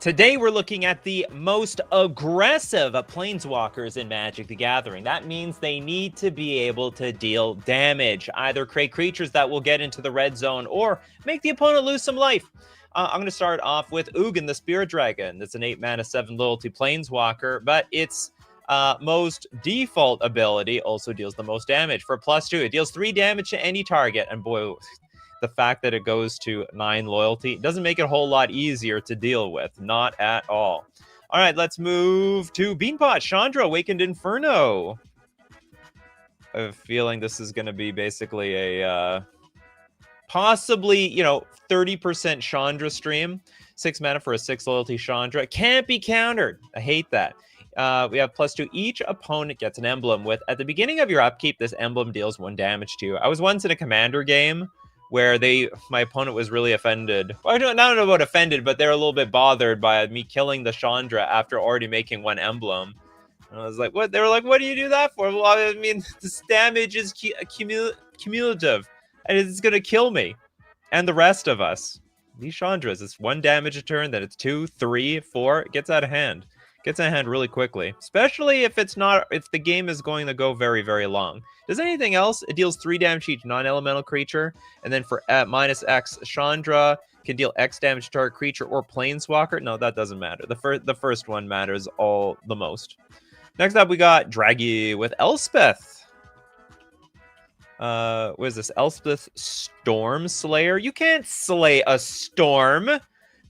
Today we're looking at the most aggressive Planeswalkers in Magic the Gathering. That means they need to be able to deal damage, either create creatures that will get into the red zone or make the opponent lose some life. I'm going to start off with Ugin, the Spirit Dragon. It's an 8 mana, 7 loyalty Planeswalker, but its most default ability also deals the most damage. For +2, it deals 3 damage to any target, and boy, the fact that it goes to 9 loyalty doesn't make it a whole lot easier to deal with. Not at all. All right, let's move to Beanpot. Chandra, Awakened Inferno. I have a feeling this is going to be basically a possibly, 30% Chandra stream. 6 mana for a 6 loyalty Chandra. Can't be countered. I hate that. We have +2. Each opponent gets an emblem with, at the beginning of your upkeep, this emblem deals 1 damage to you. I was once in a commander game where my opponent was really offended. Well, I don't know about offended, but they're a little bit bothered by me killing the Chandra after already making 1 emblem. And I was like, what? They were like, what do you do that for? Well, I mean, this damage is cumulative, and it's going to kill me and the rest of us. These Chandras, it's 1 damage a turn, then it's 2, 3, 4. It gets out of hand. Gets out of hand really quickly, especially if the game is going to go very, very long. Does anything else? It deals 3 damage to each non-elemental creature, and then for -X, Chandra can deal X damage to target creature or planeswalker. No, that doesn't matter. The first one matters all the most. Next up, we got Draggy with Elspeth. What is this? Elspeth Storm Slayer? You can't slay a storm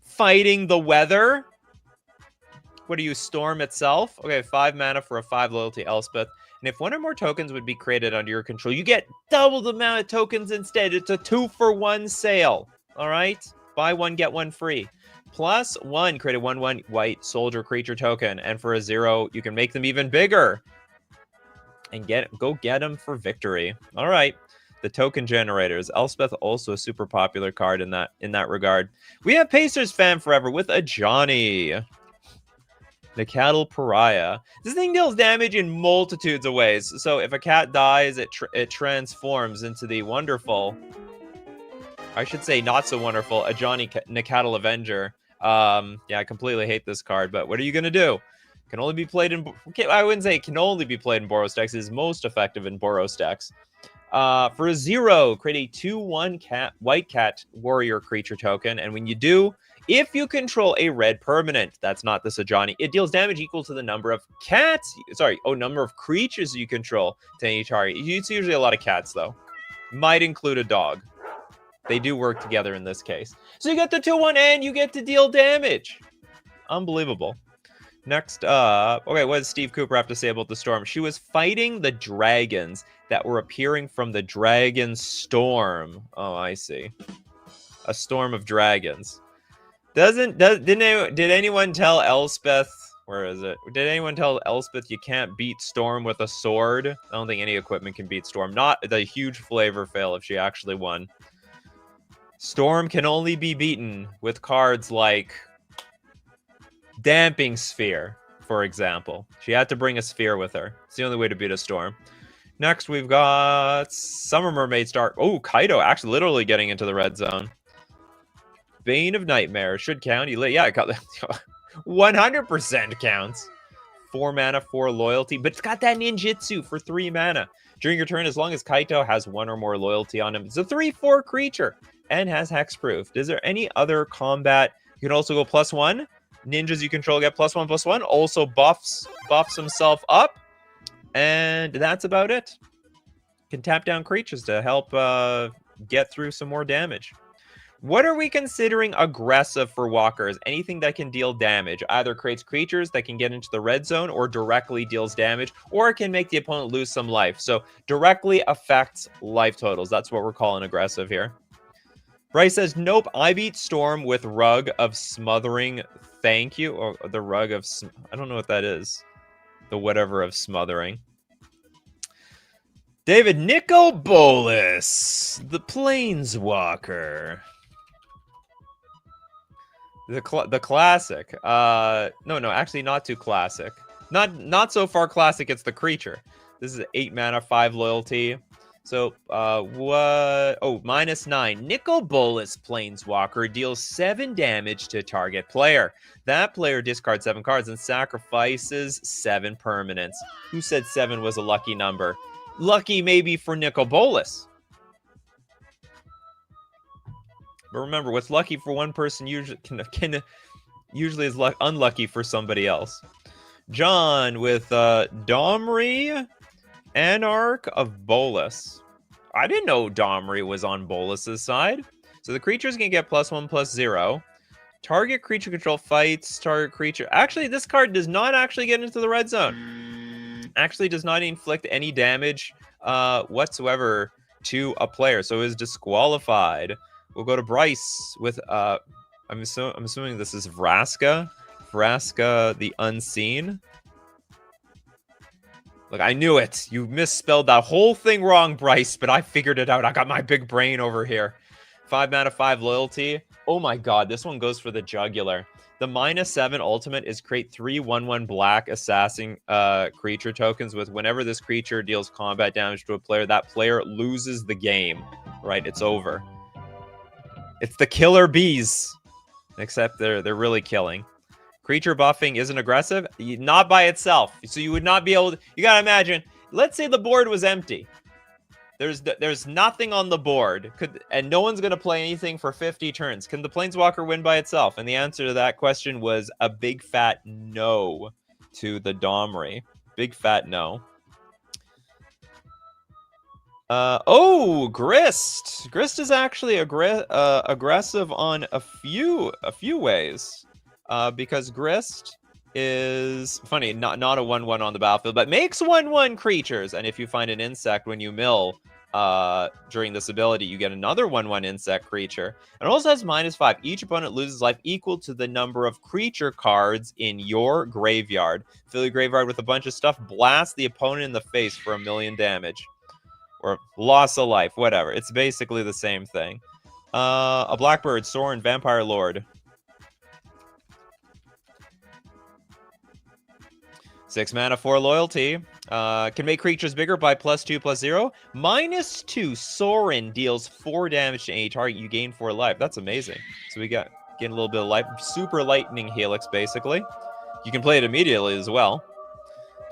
fighting the weather. What are you, Storm itself? Okay, 5 mana for a 5 loyalty Elspeth. And if 1 or more tokens would be created under your control, you get double the amount of tokens instead. It's a 2-for-1 sale. All right? Buy 1, get 1 free. +1, create a 1/1 white soldier creature token. And for a 0, you can make them even bigger. And go get them for victory. All right. The token generators. Elspeth also a super popular card in that regard. We have Pacers Fan Forever with a Johnny. Nikachu Pariah. This thing deals damage in multitudes of ways. So if a cat dies, it transforms into the wonderful, I should say not so wonderful, a Johnny Nikachu Avenger. Yeah, I completely hate this card, but what are you going to do? Can only be played in... I wouldn't say it can only be played in Boros decks. It is most effective in Boros decks. For a 0, create a 2/1 white cat warrior creature token. And when you do, if you control a red permanent, that's not the Sajani, it deals damage equal to the number of number of creatures you control to any target. It's usually a lot of cats, though. Might include a dog. They do work together in this case. So you get the 2/1 and you get to deal damage. Unbelievable. Next up, okay, what does Steve Cooper have to say about the storm? She was fighting the dragons that were appearing from the dragon storm. Oh, I see. A storm of dragons. Did anyone tell Elspeth, where is it? Did anyone tell Elspeth you can't beat Storm with a sword? I don't think any equipment can beat Storm. Not the huge flavor fail if she actually won. Storm can only be beaten with cards like Damping Sphere, for example. She had to bring a sphere with her. It's the only way to beat a Storm. Next, we've got Summer Mermaid Star. Oh, Kaido actually literally getting into the red zone. Bane of Nightmare should count. Yeah, it got 100% counts. 4 mana, 4 loyalty, but it's got that ninjutsu for 3 mana. During your turn, as long as Kaito has 1 or more loyalty on him, it's a 3/4 creature and has hexproof. Is there any other combat? You can also go +1. Ninjas you control get +1/+1. Also buffs himself up. And that's about it. Can tap down creatures to help get through some more damage. What are we considering aggressive for walkers? Anything that can deal damage. Either creates creatures that can get into the red zone or directly deals damage, or it can make the opponent lose some life. So directly affects life totals. That's what we're calling aggressive here. Bryce says, nope, I beat Storm with Rug of Smothering. Thank you. Or the Rug of... I don't know what that is. The whatever of Smothering. David Nico Bolas, the Planeswalker. The classic. No, actually not too classic. Not so far classic, it's the creature. This is 8 mana, 5 loyalty. So, what? Oh, -9. Nicol Bolas Planeswalker deals 7 damage to target player. That player discards 7 cards and sacrifices 7 permanents. Who said 7 was a lucky number? Lucky maybe for Nicol Bolas. But remember, what's lucky for one person usually usually is unlucky for somebody else. John with Domri, Anarch of Bolas. I didn't know Domri was on Bolas's side. So the creature's gonna get +1/+0. Target creature control fights target creature. Actually, this card does not actually get into the red zone. Actually does not inflict any damage whatsoever to a player. So is disqualified. We'll go to Bryce with I'm assuming this is Vraska. Vraska the Unseen. Look, I knew it. You misspelled that whole thing wrong, Bryce, but I figured it out. I got my big brain over here. 5 mana, 5 loyalty. Oh my god, this one goes for the jugular. The -7 ultimate is create 3 1/1 black assassin creature tokens with whenever this creature deals combat damage to a player, that player loses the game. Right? It's over. It's the killer bees. Except they're really killing. Creature buffing isn't aggressive, not by itself. So you would not be able to, you gotta imagine, let's say the board was empty. There's nothing on the board, and no one's gonna play anything for 50 turns. Can the Planeswalker win by itself? And the answer to that question was a big fat no to the Domri. Big fat no. Oh, Grist. Grist is actually aggressive on a few ways. Because Grist is funny, not a 1/1 on the battlefield, but makes 1/1 creatures. And if you find an insect when you mill during this ability, you get another 1/1 insect creature. And it also has -5. Each opponent loses life equal to the number of creature cards in your graveyard. Fill your graveyard with a bunch of stuff, blast the opponent in the face for 1,000,000 damage. Or loss of life, whatever. It's basically the same thing. A Blackbird, Sorin, Vampire Lord. 6 mana, 4 loyalty. Can make creatures bigger by +2/+0. -2, Sorin deals 4 damage to any target. You gain 4 life. That's amazing. So we got getting a little bit of life. Super Lightning Helix, basically. You can play it immediately as well.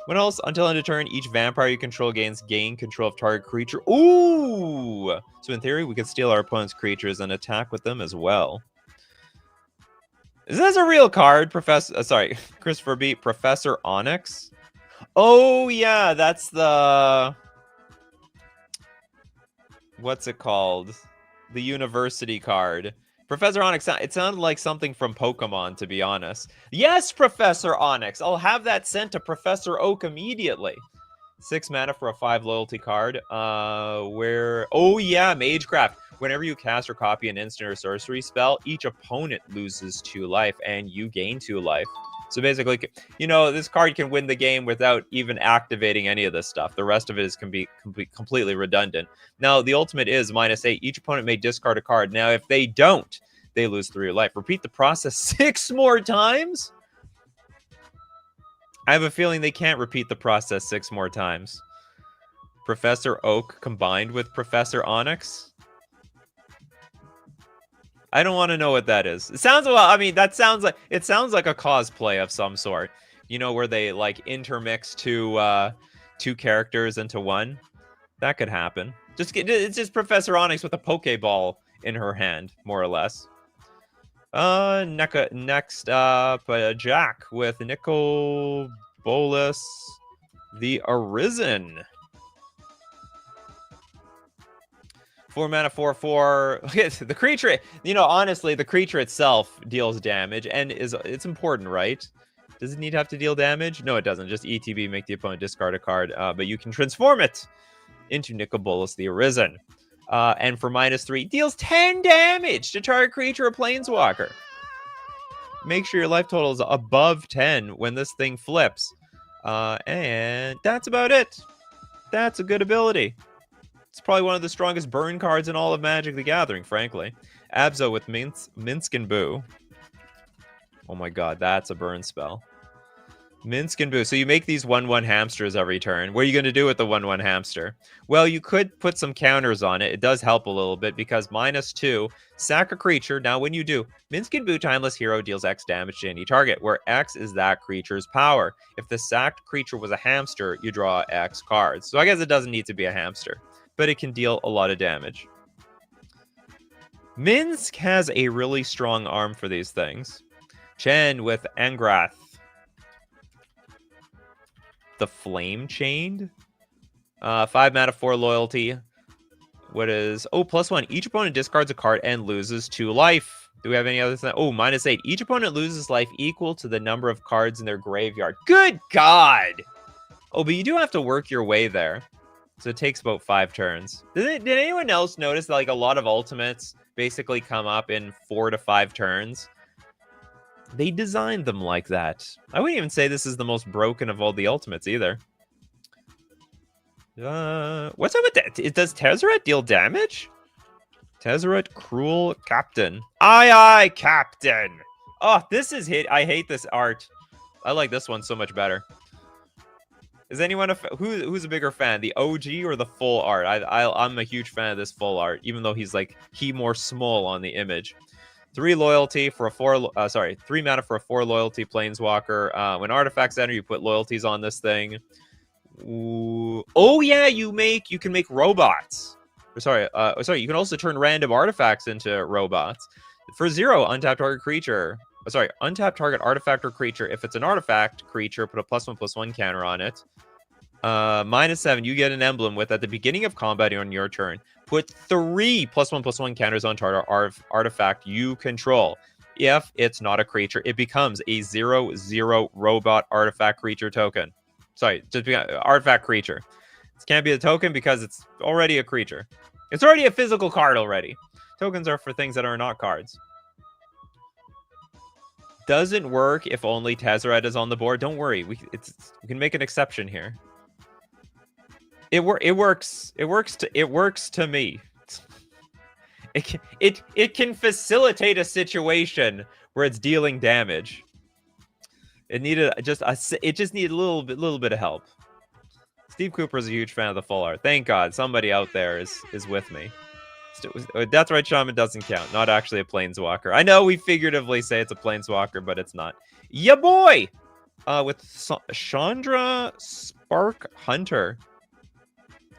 What else? Until end of turn, each vampire you control gain control of target creature. Ooh! So in theory, we could steal our opponent's creatures and attack with them as well. Is this a real card, Professor? Sorry, Christopher B. Professor Onyx. Oh yeah, that's the. What's it called? The university card. Professor Onyx. It sounded like something from Pokemon, to be honest. Yes, Professor Onyx. I'll have that sent to Professor Oak immediately. 6 mana for a 5 loyalty card. Oh yeah, Magecraft. Whenever you cast or copy an instant or sorcery spell, each opponent loses 2 life, and you gain 2 life. So basically, you know, this card can win the game without even activating any of this stuff. The rest of it can be completely redundant. Now, the ultimate is -8. Each opponent may discard a card. Now, if they don't, they lose 3 life. Repeat the process 6 more times? I have a feeling they can't repeat the process 6 more times. Professor Oak combined with Professor Onyx? I don't want to know what that is. It sounds, well, I mean, it sounds like a cosplay of some sort. You know, where they like intermix two characters into one. That could happen. It's just Professor Onyx with a Pokeball in her hand, more or less. Next up, Jack with Nicol Bolas the Arisen. 4 mana, 4/4. The creature, you know, honestly, the creature itself deals damage, and it's important, right? Does it need to have to deal damage? No, it doesn't. Just ETB, make the opponent discard a card, but you can transform it into Nicol Bolas the Arisen. And for -3, deals 10 damage to target creature or planeswalker. Make sure your life total is above 10 when this thing flips. And that's about it. That's a good ability. It's probably one of the strongest burn cards in all of Magic the Gathering, frankly. Abzo with Minsk and Boo. Oh my god, that's a burn spell. Minsk and Boo. So you make these 1/1 hamsters every turn. What are you going to do with the 1/1 hamster? Well, you could put some counters on it. It does help a little bit because -2, sack a creature. Now, when you do, Minsk and Boo Timeless Hero deals X damage to any target, where X is that creature's power. If the sacked creature was a hamster, you draw X cards. So I guess it doesn't need to be a hamster, but it can deal a lot of damage. Minsk has a really strong arm for these things. Chen with Angrath. The Flame Chained. 5 mana, 4 loyalty. What is... Oh, +1. Each opponent discards a card and loses 2 life. Do we have any other thing? Oh, -8. Each opponent loses life equal to the number of cards in their graveyard. Good God! Oh, but you do have to work your way there. So it takes about 5 turns. Did anyone else notice that, like, a lot of ultimates basically come up in 4 to 5 turns? They designed them like that. I wouldn't even say this is the most broken of all the ultimates either. What's up with that? Does Tezzeret deal damage? Tezzeret, Cruel Captain. Aye, aye, Captain. Oh, this is hit. I hate this art. I like this one so much better. Is anyone who's a bigger fan, the OG or the full art? I'm a huge fan of this full art, even though he's like more small on the image. 3 loyalty for a 3 mana for a 4 loyalty planeswalker. When artifacts enter, you put loyalties on this thing. Ooh. Oh yeah, you can make robots. Sorry, you can also turn random artifacts into robots. For 0, untap target creature. Untap target artifact or creature. If it's an artifact creature, put a +1/+1 counter on it. -7, you get an emblem with at the beginning of combat on your turn. Put 3 +1/+1 counters on target artifact you control. If it's not a creature, it becomes a 0/0 robot artifact creature token. Sorry, just artifact creature. This can't be a token because it's already a creature. It's already a physical card already. Tokens are for things that are not cards. Doesn't work if only Tezzeret is on the board. Don't worry, we can make an exception here. It works to me. It can facilitate a situation where it's dealing damage. It just needed a little bit of help. Steve Cooper is a huge fan of the full art. Thank God somebody out there is with me. That's right, Shaman doesn't count. Not actually a planeswalker. I know we figuratively say it's a planeswalker, but it's not. Ya boy! With Chandra Spark Hunter.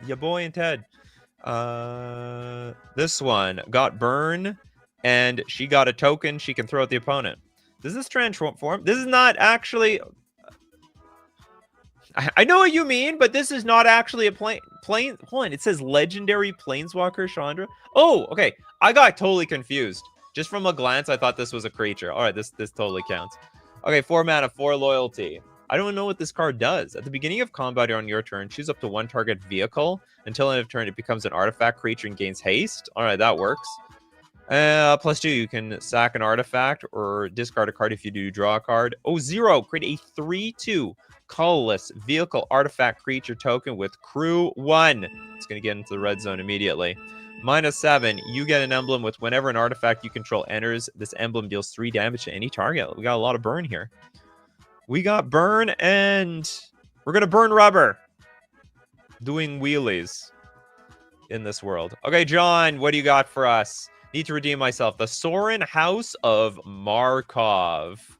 Ya boy and Ted. This one got burn, and she got a token she can throw at the opponent. Does this transform? This is not actually... I know what you mean, but this is not actually a plane. Hold on, it says legendary planeswalker Chandra. Oh, okay. I got totally confused. Just from a glance, I thought this was a creature. All right, this totally counts. Okay, 4 mana, 4 loyalty. I don't know what this card does. At the beginning of combat on your turn, choose up to 1 target vehicle. Until end of turn, it becomes an artifact creature and gains haste. All right, that works. +2, you can sack an artifact or discard a card if you do draw a card. Oh, 0, create a 3/2 colorless vehicle artifact creature token with crew 1. It's going to get into the red zone immediately. -7, you get an emblem with whenever an artifact you control enters, this emblem deals 3 damage to any target. We got a lot of burn here. We got burn, and we're going to burn rubber. Doing wheelies in this world. Okay, John, what do you got for us? Need to redeem myself. The Sorin House of Markov.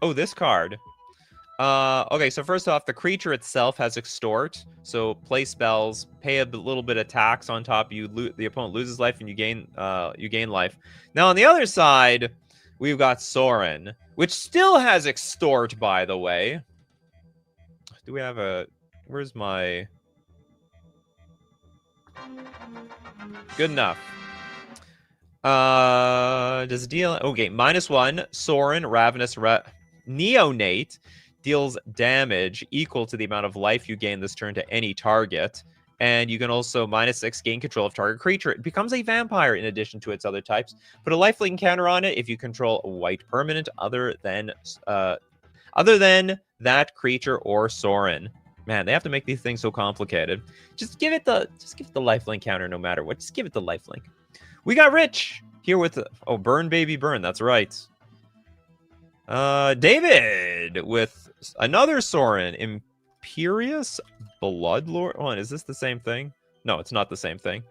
Oh, this card. Okay, so first off, the creature itself has extort. So play spells, pay a little bit of tax on top. The opponent loses life, and you gain life. Now on the other side, we've got Sorin, which still has extort, by the way. Do we have a... Where's my... Good enough. Does it deal... Okay, -1. Sorin, Ravenous Neonate deals damage equal to the amount of life you gain this turn to any target. And you can also -6 gain control of target creature. It becomes a vampire in addition to its other types. Put a lifelink counter on it if you control a white permanent other than that creature or Sorin. Man, they have to make these things so complicated. Just give it the lifelink counter no matter what. Just give it the lifelink. We got rich. Here with the... Oh, burn, baby, burn. That's right. David with another Sorin. Imperious Bloodlord. Oh, is this the same thing? No, it's not the same thing.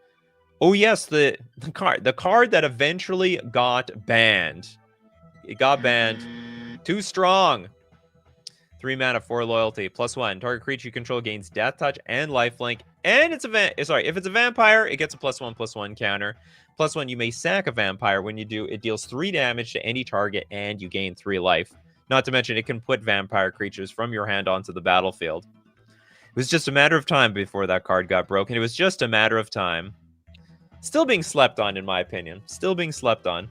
Oh, yes, the card that eventually got banned. It got banned. Too strong. 3 mana, 4 loyalty, +1. Target creature you control gains death touch and lifelink. And it's if it's a vampire, it gets a +1/+1 counter. +1, you may sack a vampire. When you do, it deals 3 damage to any target and you gain 3 life. Not to mention, it can put vampire creatures from your hand onto the battlefield. It was just a matter of time before that card got broken. It was just a matter of time. Still being slept on, in my opinion. Still being slept on.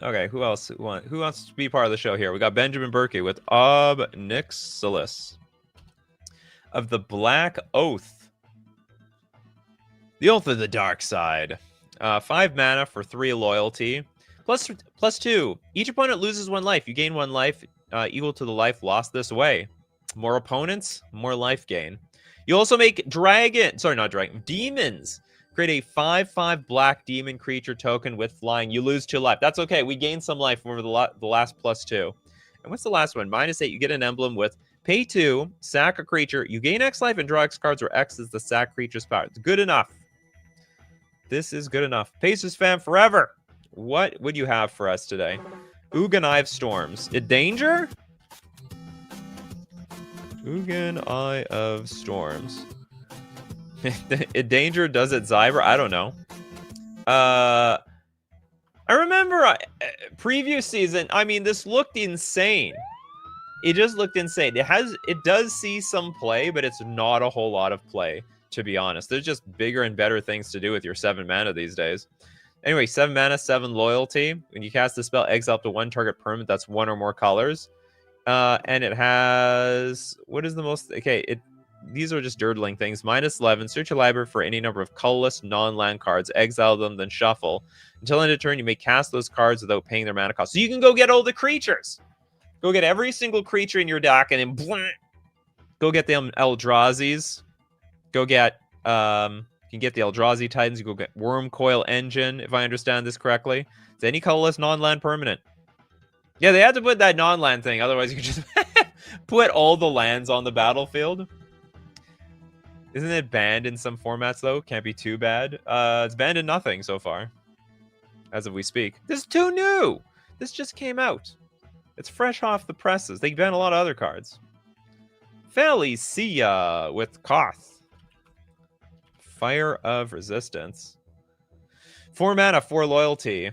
Okay, who else? Who wants to be part of the show here? We got Benjamin Berkey with Ob Nixilis of the Black Oath. The Oath of the Dark Side. 5 mana for 3 loyalty. +2. Each opponent loses 1 life. You gain 1 life equal to the life lost this way. More opponents, more life gain. You also make demons. Create a 5/5 black demon creature token with flying. You lose 2 life. That's okay. We gain some life over the last +2. And what's the last one? -8. You get an emblem with pay 2, sack a creature. You gain X life and draw X cards where X is the sack creature's power. It's good enough. This is good enough. Pacers fan forever. What would you have for us today? Ugin Eye of Storms. A danger? Ugin Eye of Storms. A danger does it Zyber? I don't know. I remember previous season. I mean, this looked insane. It just looked insane. It does see some play, but it's not a whole lot of play, to be honest. There's just bigger and better things to do with your 7 mana these days. Anyway, 7 mana, 7 loyalty. When you cast the spell, exile up to 1 target permanent that's 1 or more colors. And it has... What is the most... Okay, these are just dirtling things. -11. Search your library for any number of colorless non-land cards. Exile them, then shuffle. Until end of turn, you may cast those cards without paying their mana cost. So you can go get all the creatures. Go get every single creature in your deck, and then... Blah, go get the Eldrazi's. Go get... you can get the Eldrazi Titans. You go get Wormcoil Engine, if I understand this correctly. It's any colorless non-land permanent. Yeah, they had to put that non-land thing. Otherwise, you could just put all the lands on the battlefield. Isn't it banned in some formats, though? Can't be too bad. It's banned in nothing so far, as of we speak. This is too new. This just came out. It's fresh off the presses. They banned a lot of other cards. Felicia with Koth. Fire of Resistance. 4 mana, 4 loyalty.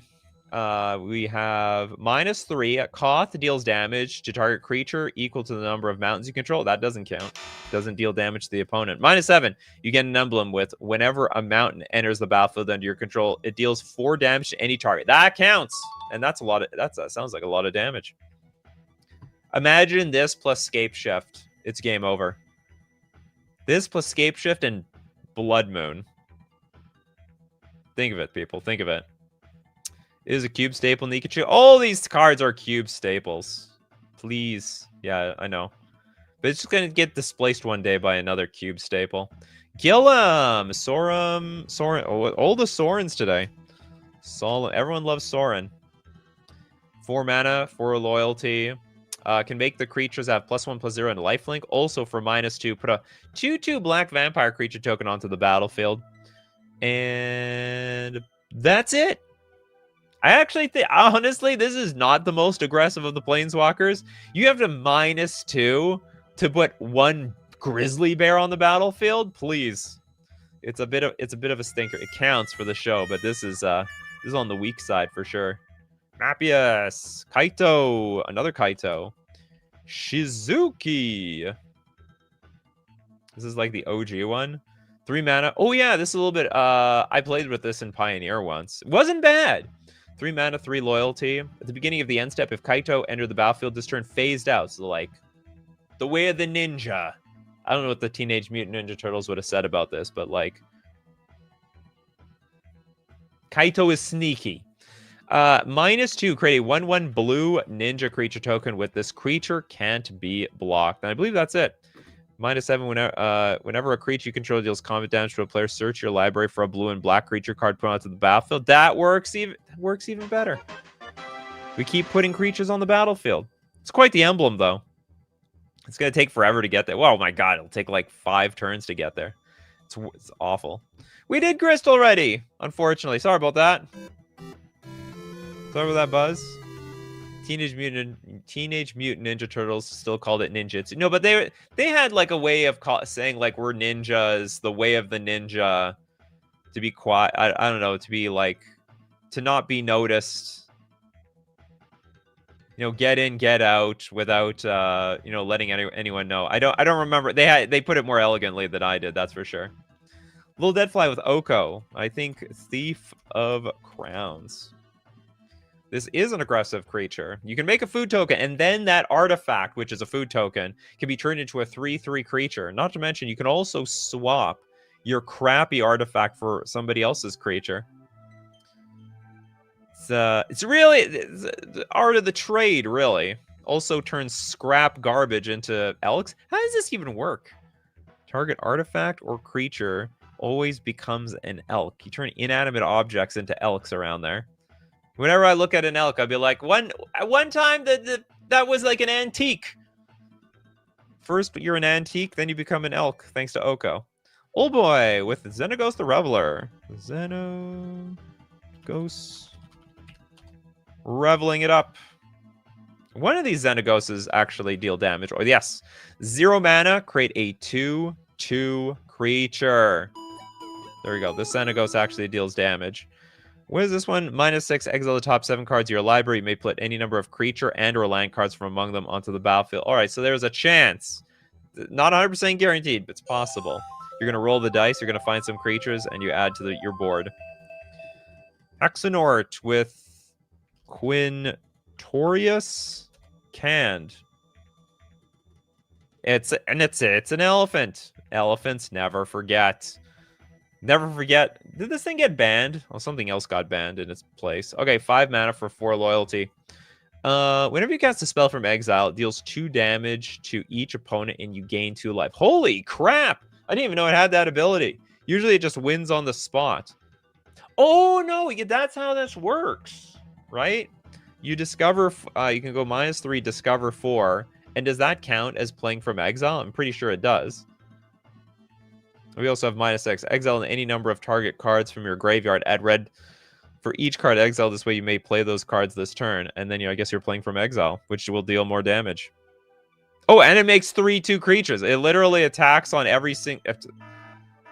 We have -3. Koth deals damage to target creature equal to the number of mountains you control. That doesn't count. Doesn't deal damage to the opponent. -7. You get an emblem with whenever a mountain enters the battlefield under your control, it deals 4 damage to any target. That counts. And that's a lot of... That sounds like a lot of damage. Imagine this plus Scape Shift. It's game over. This plus Scape Shift and Blood Moon. Think of it, people. Think of it. It is a cube staple, Nikachu. All these cards are cube staples. Please. Yeah, I know. But it's just going to get displaced one day by another cube staple. Gillum! Sorin. Oh, all the Sorins today. Everyone loves Sorin. 4 mana, 4 loyalty. Can make the creatures have +1/+0 and lifelink. Also for -2, put a 2/2 black vampire creature token onto the battlefield. And that's it. I actually think, honestly, this is not the most aggressive of the Planeswalkers. You have to -2 to put 1 grizzly bear on the battlefield. Please, it's a bit of a stinker. It counts for the show, but this is on the weak side for sure. Mapius, Kaito, another Kaito, Shizuki. This is like the OG one. 3 mana. Oh yeah, this is a little bit. I played with this in Pioneer once. It wasn't bad. 3 mana, 3 loyalty. At the beginning of the end step, if Kaito entered the battlefield this turn, phased out. So like, the way of the ninja. I don't know what the Teenage Mutant Ninja Turtles would have said about this, but like, Kaito is sneaky. -2, create a 1/1 blue ninja creature token with this creature can't be blocked. And I believe that's it. -7 whenever a creature you control deals combat damage to a player, search your library for a blue and black creature card put onto the battlefield. That works even better. We keep putting creatures on the battlefield. It's quite the emblem, though. It's going to take forever to get there. Oh my god, it'll take like 5 turns to get there. It's awful. We did Grist already, unfortunately. Sorry about that. Sorry about that, Buzz. Teenage Mutant Ninja Turtles still called it ninjutsu. No, but they had like a way of saying like we're ninjas, the way of the ninja, to be quiet. I don't know, to be like, to not be noticed. You know, get in, get out without you know, letting anyone know. I don't remember. They put it more elegantly than I did. That's for sure. Little Deadfly with Oko. I think Thief of Crowns. This is an aggressive creature. You can make a food token, and then that artifact, which is a food token, can be turned into a 3/3 creature. Not to mention, you can also swap your crappy artifact for somebody else's creature. It's really the art of the trade, really. Also turns scrap garbage into elks. How does this even work? Target artifact or creature always becomes an elk. You turn inanimate objects into elks around there. Whenever I look at an elk, I'll be like, at one time that was like an antique. First, you're an antique, then you become an elk, thanks to Oko. Old boy with Xenagos the Reveler. Xenagos. Reveling it up. One of these Xenagoses actually deal damage. Oh, yes. 0 mana, create a 2/2 creature. There we go. This Xenagos actually deals damage. What is this one? -6, exile the top 7 cards of your library. You may put any number of creature and or land cards from among them onto the battlefield. All right, so there's a chance. Not 100% guaranteed, but it's possible. You're going to roll the dice, you're going to find some creatures, and you add to your board. Axonort with Quintorius Canned. It's an elephant. Elephants never forget. Never forget. Did this thing get banned? Oh, something else got banned in its place. Okay, 5 mana for 4 loyalty. Whenever you cast a spell from exile, it deals 2 damage to each opponent and you gain 2 life. Holy crap! I didn't even know it had that ability. Usually it just wins on the spot. Oh no, that's how this works, right? You discover, you can go -3, discover 4. And does that count as playing from exile? I'm pretty sure it does. We also have -6. Exile any number of target cards from your graveyard. Add red for each card exiled. This way you may play those cards this turn. And then I guess you're playing from exile, which will deal more damage. Oh, and it makes 3/2 creatures. It literally attacks on every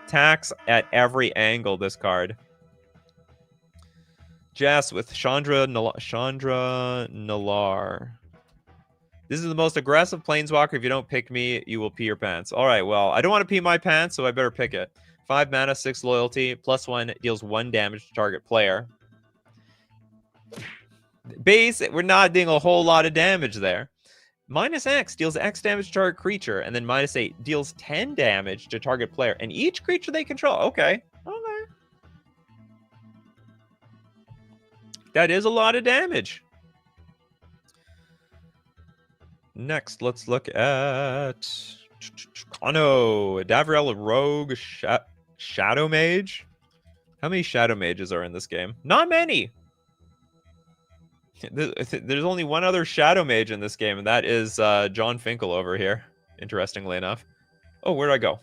attacks at every angle, this card. Jess with Chandra Nalar. This is the most aggressive Planeswalker. If you don't pick me, you will pee your pants. All right, well, I don't want to pee my pants, so I better pick it. 5 mana, 6 loyalty, +1, deals 1 damage to target player. Base, we're not doing a whole lot of damage there. -X deals X damage to target creature, and then -8 deals 10 damage to target player, and each creature they control. Okay. That is a lot of damage. Next, let's look at Kano, Davriel Rogue, Shadow Mage. How many Shadow Mages are in this game? Not many. There's only one other Shadow Mage in this game, and that is John Finkel over here, interestingly enough. Oh, where'd I go?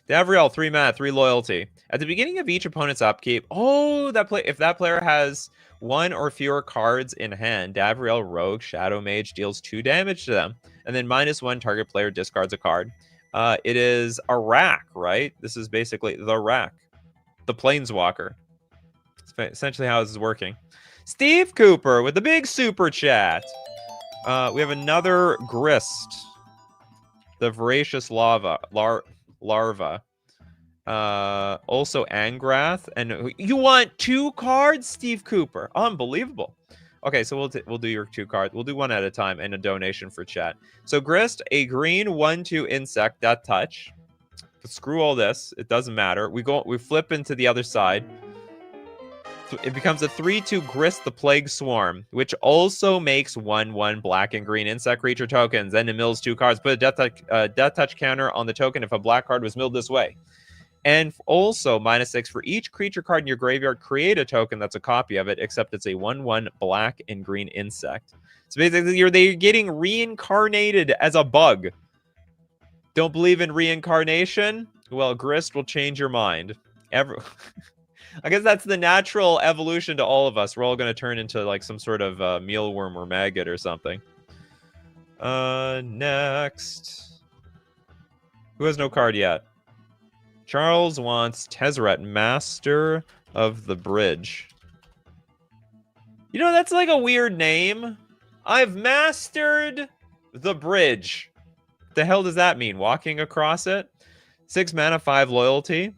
Davriel, 3 mana, 3 loyalty. At the beginning of each opponent's upkeep, if that player has 1 or fewer cards in hand, Davriel Rogue Shadow Mage deals 2 damage to them. And then -1, target player discards a card. It is a rack, right? This is basically the rack. The Planeswalker. It's essentially how this is working. Steve Cooper with the big super chat. We have another Grist. The Voracious Larva. Also Angrath, and you want 2 cards, Steve Cooper? Unbelievable. Okay, so we'll do your 2 cards. We'll do 1 at a time and a donation for chat. So Grist, a green 1/2 insect that touch. But screw all this. It doesn't matter. We flip into the other side. It becomes a 3/2 Grist the Plague Swarm, which also makes 1/1 black and green insect creature tokens. Then it mills 2 cards. Put a death touch counter on the token if a black card was milled this way. And also -6 for each creature card in your graveyard, create a token that's a copy of it, except it's a 1/1 black and green insect. So basically, they're getting reincarnated as a bug. Don't believe in reincarnation? Well, Grist will change your mind. I guess that's the natural evolution to all of us. We're all going to turn into like some sort of mealworm or maggot or something. Next. Who has no card yet? Charles wants Tezzeret, Master of the Bridge. You know, that's like a weird name. I've mastered the bridge. What the hell does that mean? Walking across it? 6 mana, 5 loyalty.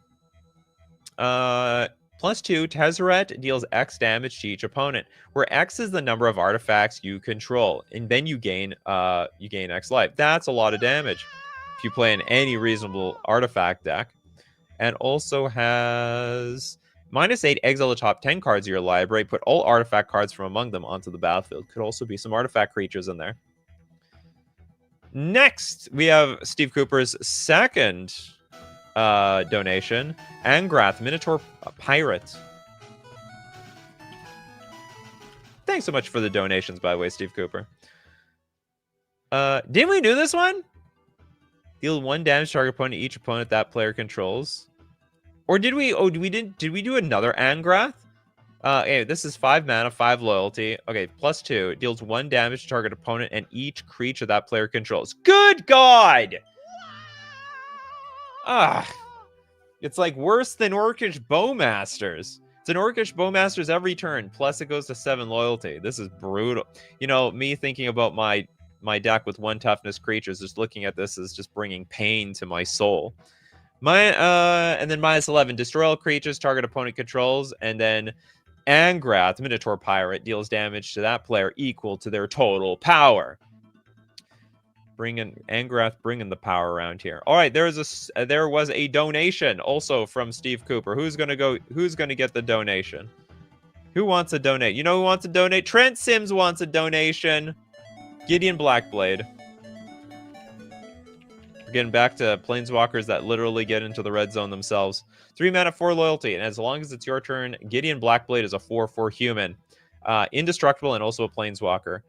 +2, Tezzeret deals X damage to each opponent, where X is the number of artifacts you control, and then you gain X life. That's a lot of damage if you play in any reasonable artifact deck. And also has -8, exile the top 10 cards of your library, put all artifact cards from among them onto the battlefield. Could also be some artifact creatures in there. Next, we have Steve Cooper's second donation. Angrath, Minotaur Pirate. Thanks so much for the donations, by the way, Steve Cooper. Didn't we do this one? Deal 1 damage to target opponent, each opponent that player controls. Or did we? Oh, did we do another Angrath? Okay, this is 5 mana, 5 loyalty. Okay, +2. It deals 1 damage to target opponent and each creature that player controls. Good God! It's like worse than Orcish Bowmasters. It's an Orcish Bowmasters every turn, plus it goes to 7 loyalty. This is brutal. You know, me thinking about my deck with 1 toughness creatures, just looking at this is just bringing pain to my soul. And then -11, destroy all creatures target opponent controls, and then Angrath, Minotaur Pirate, deals damage to that player equal to their total power. Angrath bringing the power around here. All right, there was a donation also from Steve Cooper. Who's gonna get the donation? Who wants to donate? You know who wants to donate? Trent Sims wants a donation. Gideon Blackblade. We're getting back to Planeswalkers that literally get into the red zone themselves. 3 mana, 4 loyalty, and as long as it's your turn, Gideon Blackblade is a 4/4 human. Indestructible and also a Planeswalker.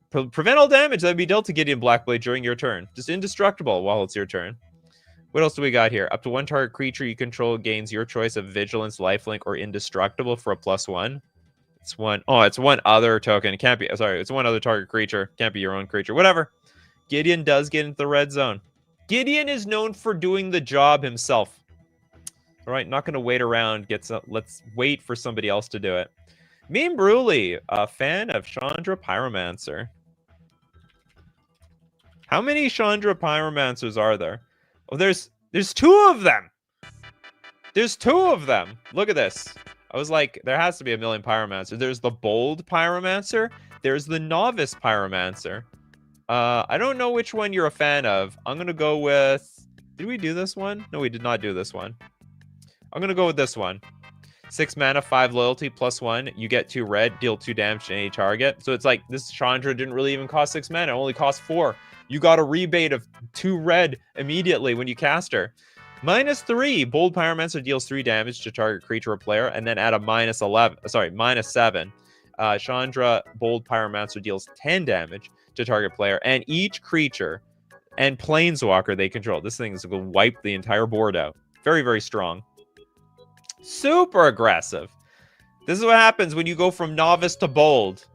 Prevent all damage that would be dealt to Gideon Blackblade during your turn. Just indestructible while it's your turn. What else do we got here? Up to 1 target creature you control gains your choice of Vigilance, Lifelink, or Indestructible for a +1. It's one other token. It can't be. Sorry, it's one other target creature. Can't be your own creature. Whatever. Gideon does get into the red zone. Gideon is known for doing the job himself. All right, not going to wait around. Let's wait for somebody else to do it. Meme Bruley, a fan of Chandra Pyromancer. How many Chandra Pyromancers are there? Oh, there's 2 of them. There's 2 of them. Look at this. I was like, there has to be a million Pyromancers. There's the Bold Pyromancer. There's the Novice Pyromancer. I don't know which one you're a fan of. I'm going to go with... Did we do this one? No, we did not do this one. I'm going to go with this one. 6 mana, 5 loyalty, +1. You get 2 red, deal 2 damage to any target. So it's like, this Chandra didn't really even cost 6 mana. It only cost 4. You got a rebate of 2 red immediately when you cast her. -3, Bold Pyromancer deals 3 damage to target creature or player, and then at a -7, Chandra Bold Pyromancer deals 10 damage to target player and each creature and Planeswalker they control. This thing is going to wipe the entire board out. Very, very strong. Super aggressive. This is what happens when you go from novice to bold.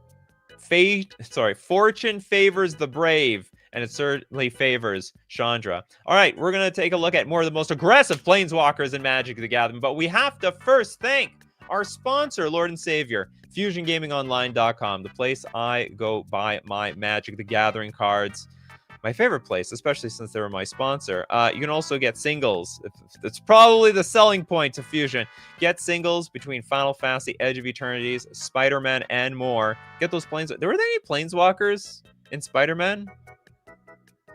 Fortune favors the brave, and it certainly favors Chandra. All right, we're going to take a look at more of the most aggressive Planeswalkers in Magic the Gathering, but we have to first thank our sponsor, Lord and Savior, FusionGamingOnline.com, the place I go buy my Magic the Gathering cards. My favorite place, especially since they were my sponsor. You can also get singles. It's probably the selling point to Fusion. Get singles between Final Fantasy, Edge of Eternities, Spider-Man, and more. Get those Were there any Planeswalkers in Spider-Man?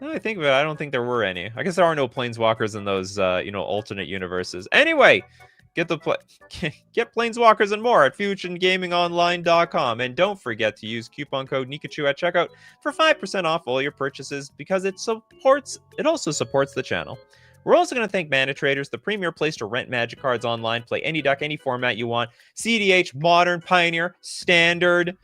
Now I think of it, I don't think there were any. I guess there are no Planeswalkers in those, alternate universes. Anyway, Get get Planeswalkers and more at FusionGamingOnline.com. And don't forget to use coupon code Nikachu at checkout for 5% off all your purchases because it also supports the channel. We're also going to thank Mana Traders, the premier place to rent Magic cards online, play any deck, any format you want. CDH, Modern, Pioneer, Standard.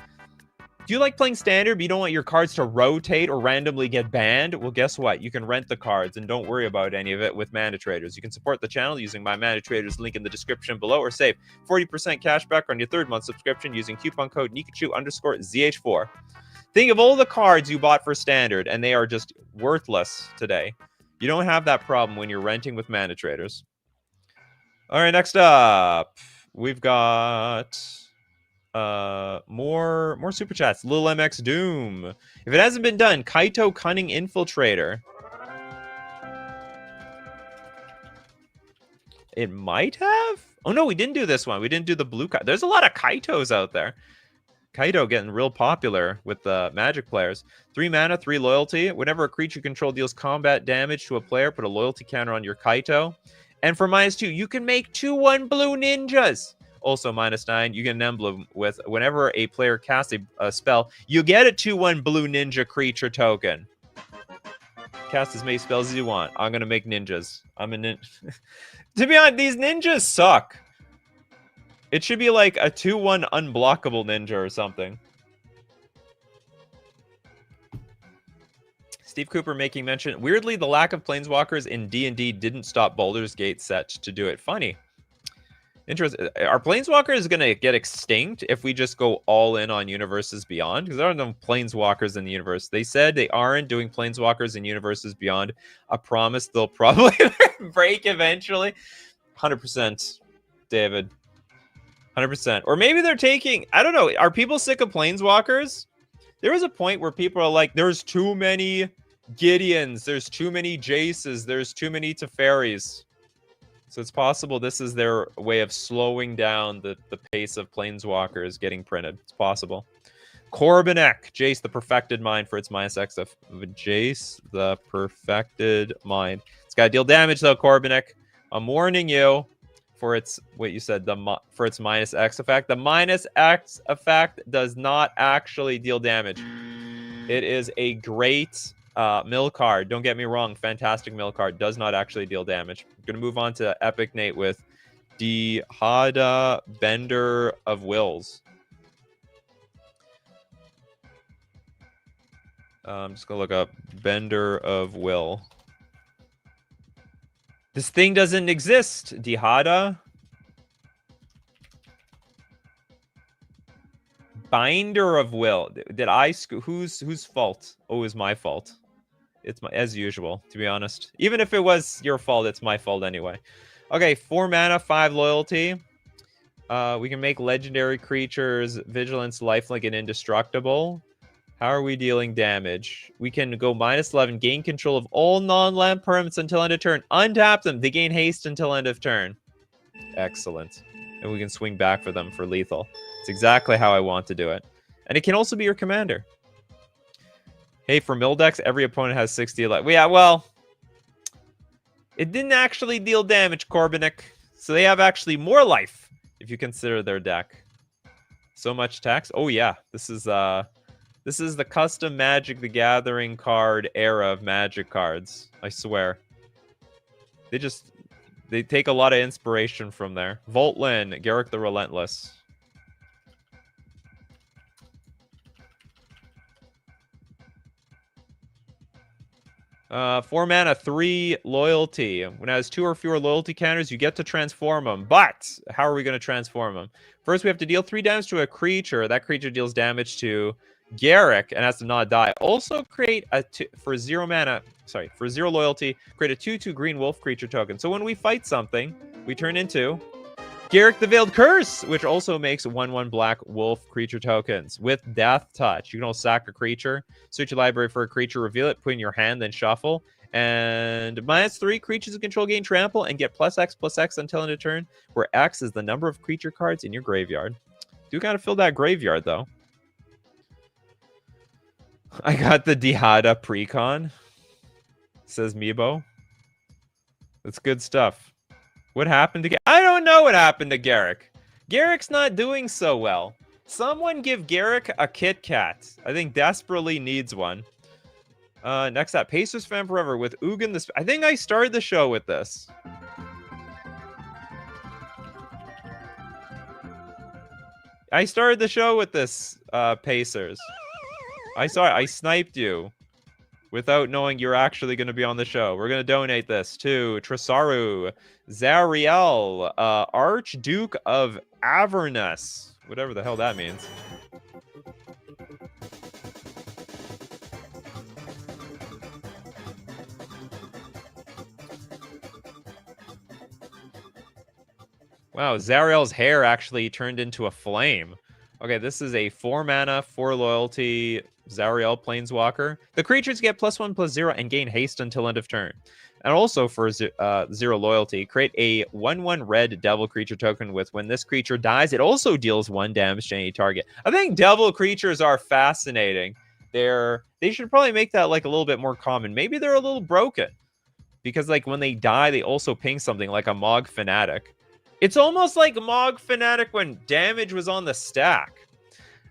Do you like playing Standard, but you don't want your cards to rotate or randomly get banned? Well, guess what? You can rent the cards and don't worry about any of it with Mana Traders. You can support the channel using my Mana Traders link in the description below, or save 40% cash back on your 3rd month subscription using coupon code Nikachu_ZH4. Think of all the cards you bought for Standard, and they are just worthless today. You don't have that problem when you're renting with Mana Traders. All right, next up, we've got more super chats. Lil MX Doom. If it hasn't been done, Kaito Cunning Infiltrator. It might have. Oh no, we didn't do this one. We didn't do the blue Kaito. There's a lot of Kaitos out there. Kaito getting real popular with the Magic players. 3 mana, 3 loyalty. Whenever a creature you control deals combat damage to a player, put a loyalty counter on your Kaito. And for -2, you can make 2/1 blue ninjas. Also -9, you get an emblem with whenever a player casts a spell, you get a 2/1 blue ninja creature token. Cast as many spells as you want. I'm gonna make ninjas. I'm a ninja. To be honest, these ninjas suck. It should be like a 2/1 unblockable ninja or something. Steve Cooper making mention. Weirdly, the lack of Planeswalkers in D&D didn't stop Baldur's Gate set to do it. Funny. Interesting. Are Planeswalkers going to get extinct if we just go all in on Universes Beyond? Because there are no Planeswalkers in the universe. They said they aren't doing Planeswalkers in Universes Beyond. A promise they'll probably break eventually. 100%, David. 100%. Or maybe they're taking... I don't know. Are people sick of Planeswalkers? There was a point where people are like, there's too many Gideons. There's too many Jaces. There's too many Teferis. So it's possible this is their way of slowing down the pace of Planeswalkers getting printed. It's possible. Corbinek. Jace, the Perfected Mind for its -X of Jace, the Perfected Mind. It's got to deal damage, though, Corbinek. I'm warning you for its... What you said, for its -X effect. The -X effect does not actually deal damage. It is a great... mill card. Don't get me wrong. Fantastic mill card. Does not actually deal damage. I'm going to move on to Epic Nate with Dihada Bender of Wills. I'm just going to look up Bender of Will. This thing doesn't exist. Dihada. Binder of Will. Did I... Whose fault? Oh, it was my fault. It's as usual, to be honest. Even if it was your fault, it's my fault anyway. Okay, 4 mana, 5 loyalty. We can make legendary creatures vigilance, lifelink, and indestructible. How are we dealing damage? We can go -11, gain control of all non-land permanents until end of turn. Untap them. They gain haste until end of turn. Excellent. And we can swing back for them for lethal. It's exactly how I want to do it. And it can also be your commander. Hey, for mill decks, every opponent has 60 life. Yeah, well, it didn't actually deal damage, Corbinek. So they have actually more life if you consider their deck. So much text. Oh yeah, this is the custom Magic the Gathering card era of Magic cards. I swear. They take a lot of inspiration from there. Voltlin, Garrick the Relentless. 4 mana, 3 loyalty. When it has 2 or fewer loyalty counters, you get to transform them. But how are we going to transform them? First, we have to deal 3 damage to a creature. That creature deals damage to Garrick and has to not die. Also, create for 0 loyalty, create a 2/2 green wolf creature token. So when we fight something, we turn into Garrick the Veiled Curse, which also makes 1/1 black wolf creature tokens with Death Touch. You can also sack a creature, search your library for a creature, reveal it, put in your hand, then shuffle. And -3 creatures of control gain trample and get +X/+X until end of turn, where X is the number of creature cards in your graveyard. Do gotta fill that graveyard though. I got the Dihada Precon, says Meebo. That's good stuff. What happened to I don't know what happened to Garrick. Garrick's not doing so well. Someone give Garrick a Kit Kat. I think desperately needs one. Next up, Pacers fan forever with Ugin. This I think I started the show with this. I started the show with this, Pacers. I sniped you without knowing you're actually going to be on the show. We're going to donate this to Tresaru, Zariel, Archduke of Avernus. Whatever the hell that means. Wow, Zariel's hair actually turned into a flame. Okay, this is a 4 mana, 4 loyalty Zariel Planeswalker. The creatures get +1/+0 and gain haste until end of turn. And also for 0 loyalty, create a 1/1 red devil creature token with when this creature dies, it also deals 1 damage to any target. I think devil creatures are fascinating. They should probably make that like a little bit more common. Maybe they're a little broken. Because like when they die, they also ping something like a Mog Fanatic. It's almost like Mog Fanatic when damage was on the stack.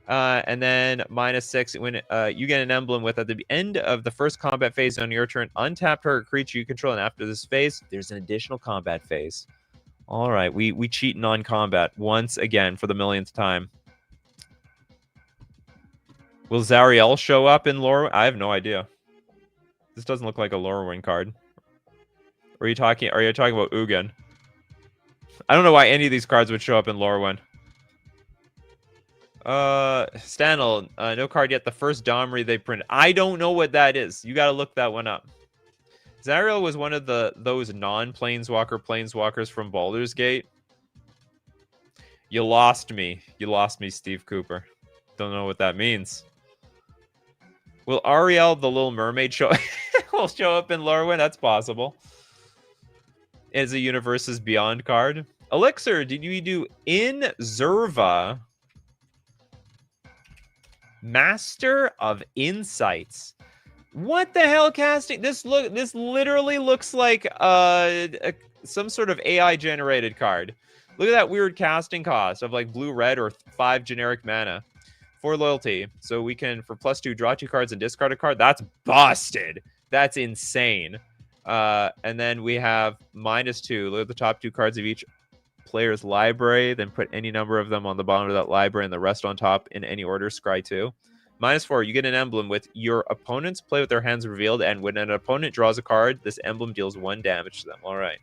And then -6 when you get an emblem with at the end of the first combat phase on your turn, untap target creature you control, and after this phase, there's an additional combat phase. All right, we cheat non-combat once again for the millionth time. Will Zariel show up in lore? I have no idea. This doesn't look like a Lorwyn card. Are you talking about Ugin? I don't know why any of these cards would show up in Lorwyn. Stanel, no card yet. The first Domri they printed. I don't know what that is. You got to look that one up. Zariel was one of those planeswalkers from Baldur's Gate. You lost me. You lost me, Steve Cooper. Don't know what that means. Will Ariel, the Little Mermaid, will show up in Lorwyn? That's possible. As a Universes Beyond card. Elixir, did you do In Zerva? Master of Insights. What the hell casting? This literally looks like some sort of AI generated card. Look at that weird casting cost of like blue, red, or 5 generic mana. 4 loyalty. So we can, for +2, draw 2 cards and discard a card. That's busted. That's insane. And then we have -2. Look at the top 2 cards of each player's library, then put any number of them on the bottom of that library and the rest on top in any order. Scry 2. -4. You get an emblem with your opponents play with their hands revealed, and when an opponent draws a card, this emblem deals 1 damage to them. All right.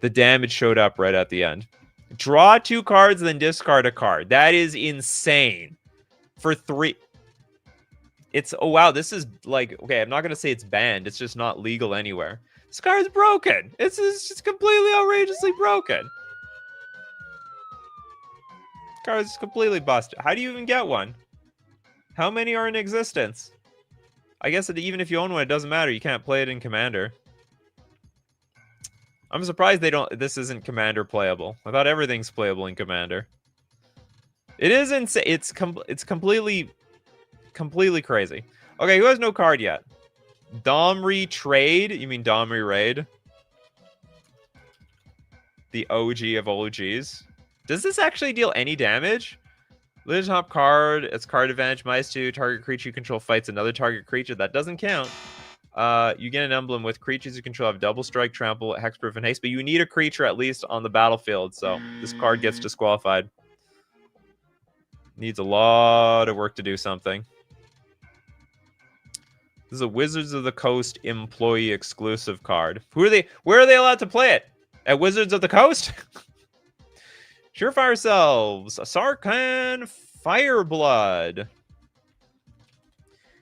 The damage showed up right at the end. Draw 2 cards, then discard a card. That is insane. For 3. It's, oh wow, this is like, okay, I'm not going to say it's banned. It's just not legal anywhere. This card's broken. It's just completely outrageously broken. This card is completely busted. How do you even get one? How many are in existence? I guess that even if you own one, it doesn't matter. You can't play it in Commander. I'm surprised this isn't Commander playable. I thought everything's playable in Commander. It is insane. It's completely crazy. Okay, who has no card yet? Domri Trade? You mean Domri Raid? The OG of OGs. Does this actually deal any damage? Lose top card. It's card advantage -2. Target creature you control fights another target creature. That doesn't count. You get an emblem with creatures you control have double strike, trample, hexproof, and haste. But you need a creature at least on the battlefield. So this card gets disqualified. Needs a lot of work to do something. This is a Wizards of the Coast employee exclusive card. Who are they? Where are they allowed to play it? At Wizards of the Coast? Surefire Selves. Sarkhan Fireblood.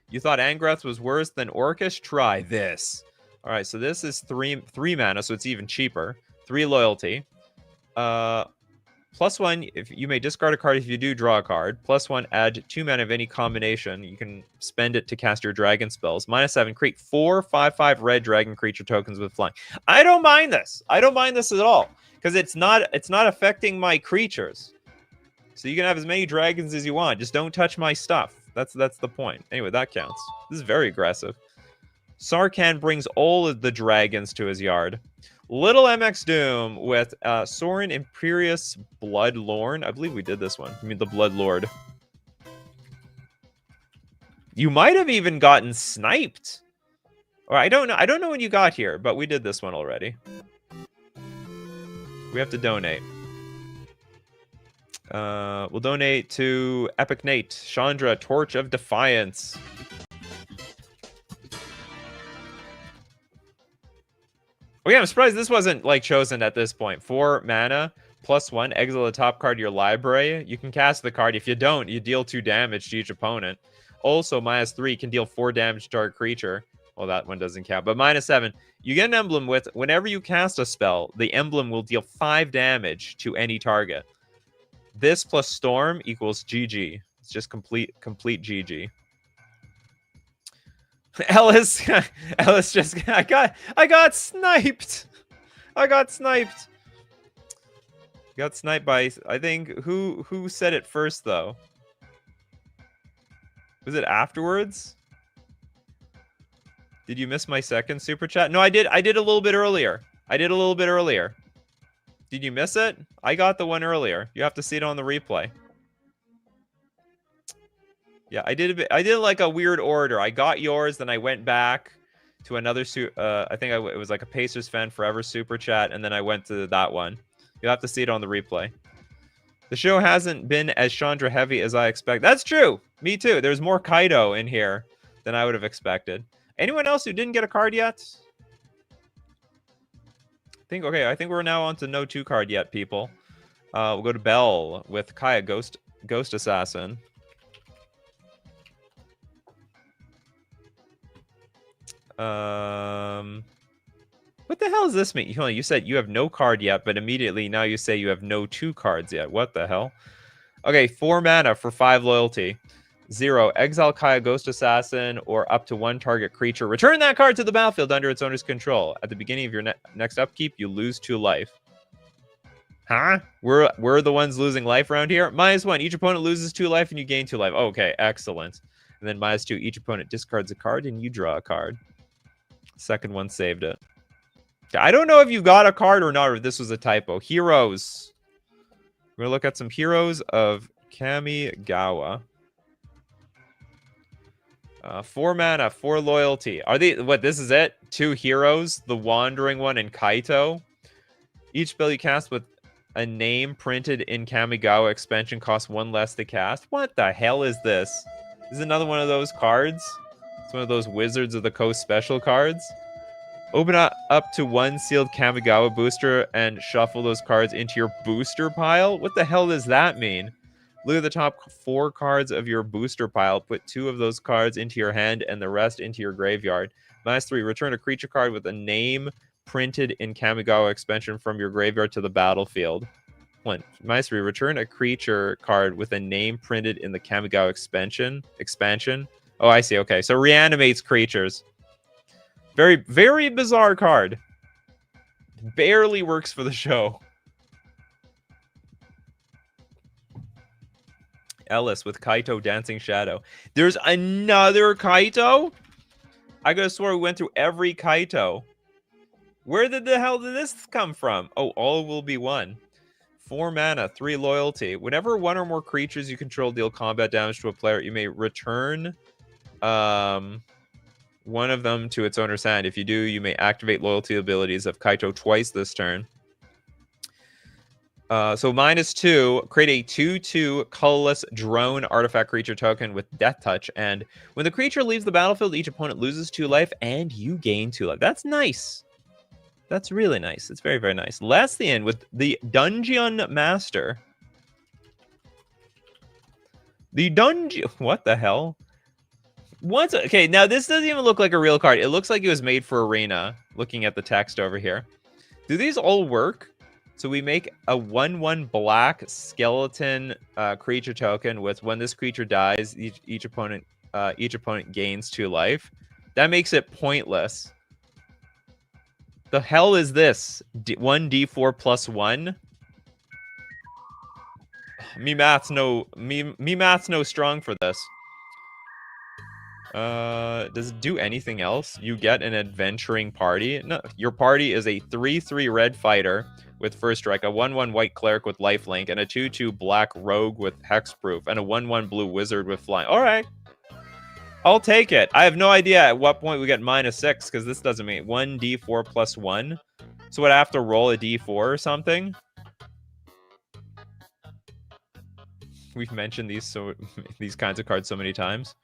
You thought Angrath was worse than Orcish? Try this. All right, so this is 3 mana, so it's even cheaper. 3 loyalty. +1, if you may discard a card if you do draw a card. +1, add 2 mana of any combination. You can spend it to cast your dragon spells. -7, create 4 5/5 red dragon creature tokens with flying. I don't mind this. I don't mind this at all because it's not affecting my creatures. So you can have as many dragons as you want. Just don't touch my stuff. That's the point. Anyway, that counts. This is very aggressive. Sarkhan brings all of the dragons to his yard. Little MX Doom with Sorin Imperious Bloodlorn. I believe we did this one. I mean, the Bloodlord. You might have even gotten sniped. Or I don't know. I don't know when you got here, but we did this one already. We have to donate. We'll donate to Epic Nate, Chandra, Torch of Defiance. Oh yeah, I'm surprised this wasn't like chosen at this point. 4 mana, +1, exile the top card of your library. You can cast the card. If you don't, you deal 2 damage to each opponent. Also, -3 can deal 4 damage to target creature. Well, that one doesn't count. But -7, you get an emblem with whenever you cast a spell, the emblem will deal 5 damage to any target. This plus Storm equals GG. It's just complete GG. Ellis just I got sniped. I got sniped. Got sniped by, I think, who said it first though? Was it afterwards? Did you miss my second super chat? No, I did a little bit earlier. Did you miss it? I got the one earlier. You have to see it on the replay. Yeah, I did like a weird order. I got yours, then I went back to another I think it was like a Pacers fan forever super chat, and then I went to that one. You'll have to see it on the replay. The show hasn't been as Chandra heavy as I expect. That's true. Me too. There's more Kaito in here than I would have expected. Anyone else who didn't get a card yet? I think we're now on to no 2 card yet, people. We'll go to Bell with Kaya Ghost Assassin. What the hell does this mean? You said you have no card yet, but immediately now you say you have no 2 cards yet. What the hell? Okay, 4 mana for 5 loyalty. 0. Exile Kaya Ghost Assassin or up to 1 target creature. Return that card to the battlefield under its owner's control. At the beginning of your next upkeep, you lose 2 life. Huh? We're the ones losing life around here? -1. Each opponent loses 2 life and you gain 2 life. Okay, excellent. And then -2. Each opponent discards a card and you draw a card. Second one saved it. I don't know if you got a card or not, or if this was a typo. Heroes. We're going to look at some heroes of Kamigawa. 4 mana, 4 loyalty. Are they, what, this is it? 2 heroes, the Wandering One and Kaito. Each spell you cast with a name printed in Kamigawa expansion costs 1 less to cast. What the hell is this? Is another one of those cards? It's one of those Wizards of the Coast special cards. Open up to 1 sealed Kamigawa booster and shuffle those cards into your booster pile? What the hell does that mean? Look at the top 4 cards of your booster pile. Put 2 of those cards into your hand and the rest into your graveyard. -3. Return a creature card with a name printed in Kamigawa expansion from your graveyard to the battlefield. -3. Return a creature card with a name printed in the Kamigawa expansion. Oh, I see. Okay, so reanimates creatures. Very, very bizarre card. Barely works for the show. Ellis with Kaito Dancing Shadow. There's another Kaito? I could have swore we went through every Kaito. Where the hell did this come from? Oh, all will be 1. 4 mana, 3 loyalty. Whenever 1 or more creatures you control deal combat damage to a player, you may return one of them to its owner's hand. If you do, you may activate loyalty abilities of Kaito twice this turn. So -2, create a 2/2 colorless drone artifact creature token with Death Touch, and when the creature leaves the battlefield, each opponent loses 2 life, and you gain 2 life. That's nice. That's really nice. It's very, very nice. Lastly, with the Dungeon Master. The dungeon. What the hell? Okay, now this doesn't even look like a real card. It looks like it was made for Arena. Looking at the text over here. Do these all work? So we make a 1/1 black skeleton creature token with when this creature dies, each opponent gains 2 life. That makes it pointless. The hell is this? 1d4 plus 1? Me math's no strong for this. Does it do anything else? You get an adventuring party. No, your party is a 3/3 red fighter with first strike, a 1/1 white cleric with lifelink, and a 2/2 black rogue with hexproof, and a 1/1 blue wizard with flying. All right. I'll take it. I have no idea at what point we get -6, because this doesn't mean 1d4 plus 1. So would I have to roll a d4 or something? We've mentioned these kinds of cards so many times.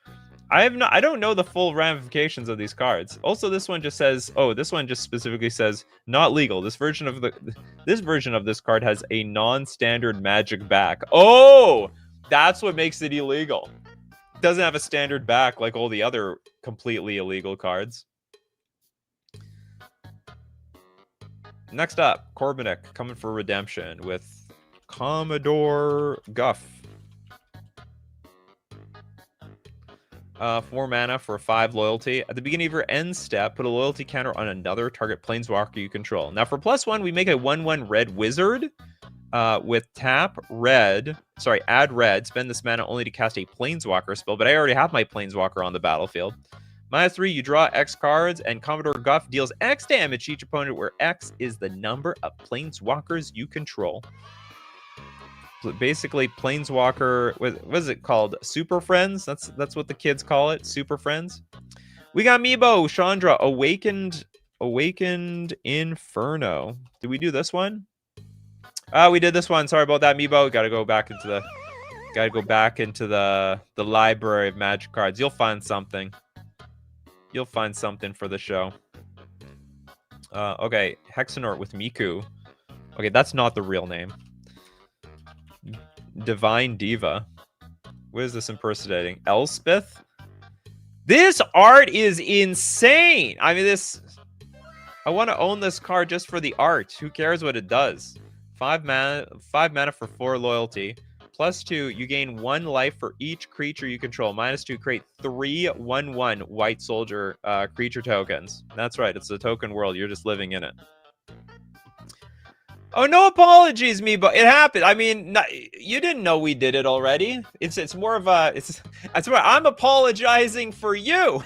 I don't know the full ramifications of these cards. Also, this one just says, this one just specifically says not legal. This version of this card has a non-standard magic back. Oh, that's what makes it illegal. It doesn't have a standard back like all the other completely illegal cards. Next up, Corbinick coming for redemption with Commodore Guff. 4 mana for 5 loyalty. At the beginning of your end step, put a loyalty counter on another target planeswalker you control. Now for +1, we make a 1/1 red wizard with add red. Spend this mana only to cast a planeswalker spell, but I already have my planeswalker on the battlefield. -3, you draw X cards, and Commodore Guff deals X damage to each opponent, where X is the number of planeswalkers you control. Basically, planeswalker, what is it called? Super Friends? That's what the kids call it. Super Friends. We got Meebo, Chandra, Awakened Inferno. Did we do this one? We did this one. Sorry about that, Meebo. Gotta go back into the library of magic cards. You'll find something. You'll find something for the show. Okay, Hexenort with Miku. Okay, that's not the real name. Divine Diva. What is this impersonating? Elspeth? This art is insane! I mean, I want to own this card just for the art. Who cares what it does? 5 mana for 4 loyalty. +2, you gain 1 life for each creature you control. -2, create 3 1/1 white soldier creature tokens. That's right, it's a token world. You're just living in it. Oh, no apologies, me, but it happened. I mean, you didn't know we did it already. It's more of a that's why I'm apologizing for you.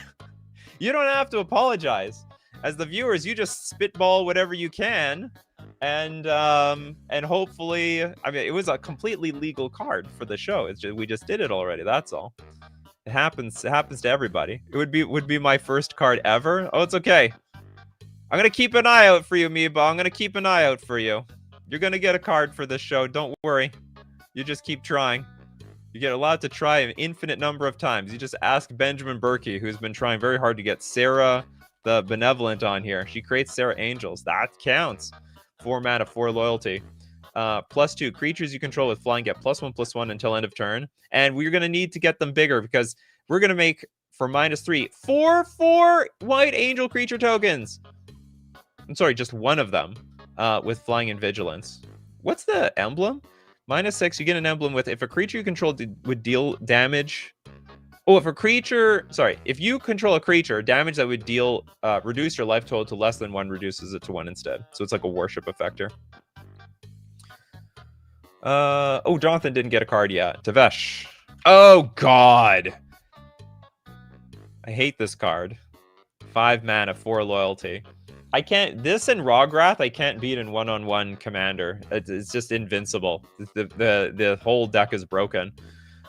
You don't have to apologize. As the viewers, you just spitball whatever you can, and hopefully, I mean, it was a completely legal card for the show. It's just we just did it already. That's all. It happens. It happens to everybody. It would be my first card ever. Oh, it's okay. I'm gonna keep an eye out for you, Meebo. I'm gonna keep an eye out for you. You're gonna get a card for this show. Don't worry. You just keep trying. You get allowed to try an infinite number of times. You just ask Benjamin Berkey, who's been trying very hard to get Sarah the Benevolent on here. She creates Sarah Angels. That counts. 4 mana, 4 loyalty. +2, creatures you control with flying get +1/+1 until end of turn. And we're gonna need to get them bigger because we're gonna make, for -3, 4 white angel creature tokens. I'm sorry, just one of them with flying and vigilance. What's the emblem? -6, you get an emblem with, if a creature you control would deal damage. Oh, if you control a creature, damage that would deal, reduce your life total to less than 1 reduces it to 1 instead. So it's like a worship effector. Jonathan didn't get a card yet. Tavesh. Oh, God. I hate this card. 5 mana, 4 loyalty. I can't. This and Rograth, I can't beat in one-on-one commander. It's just invincible. The whole deck is broken.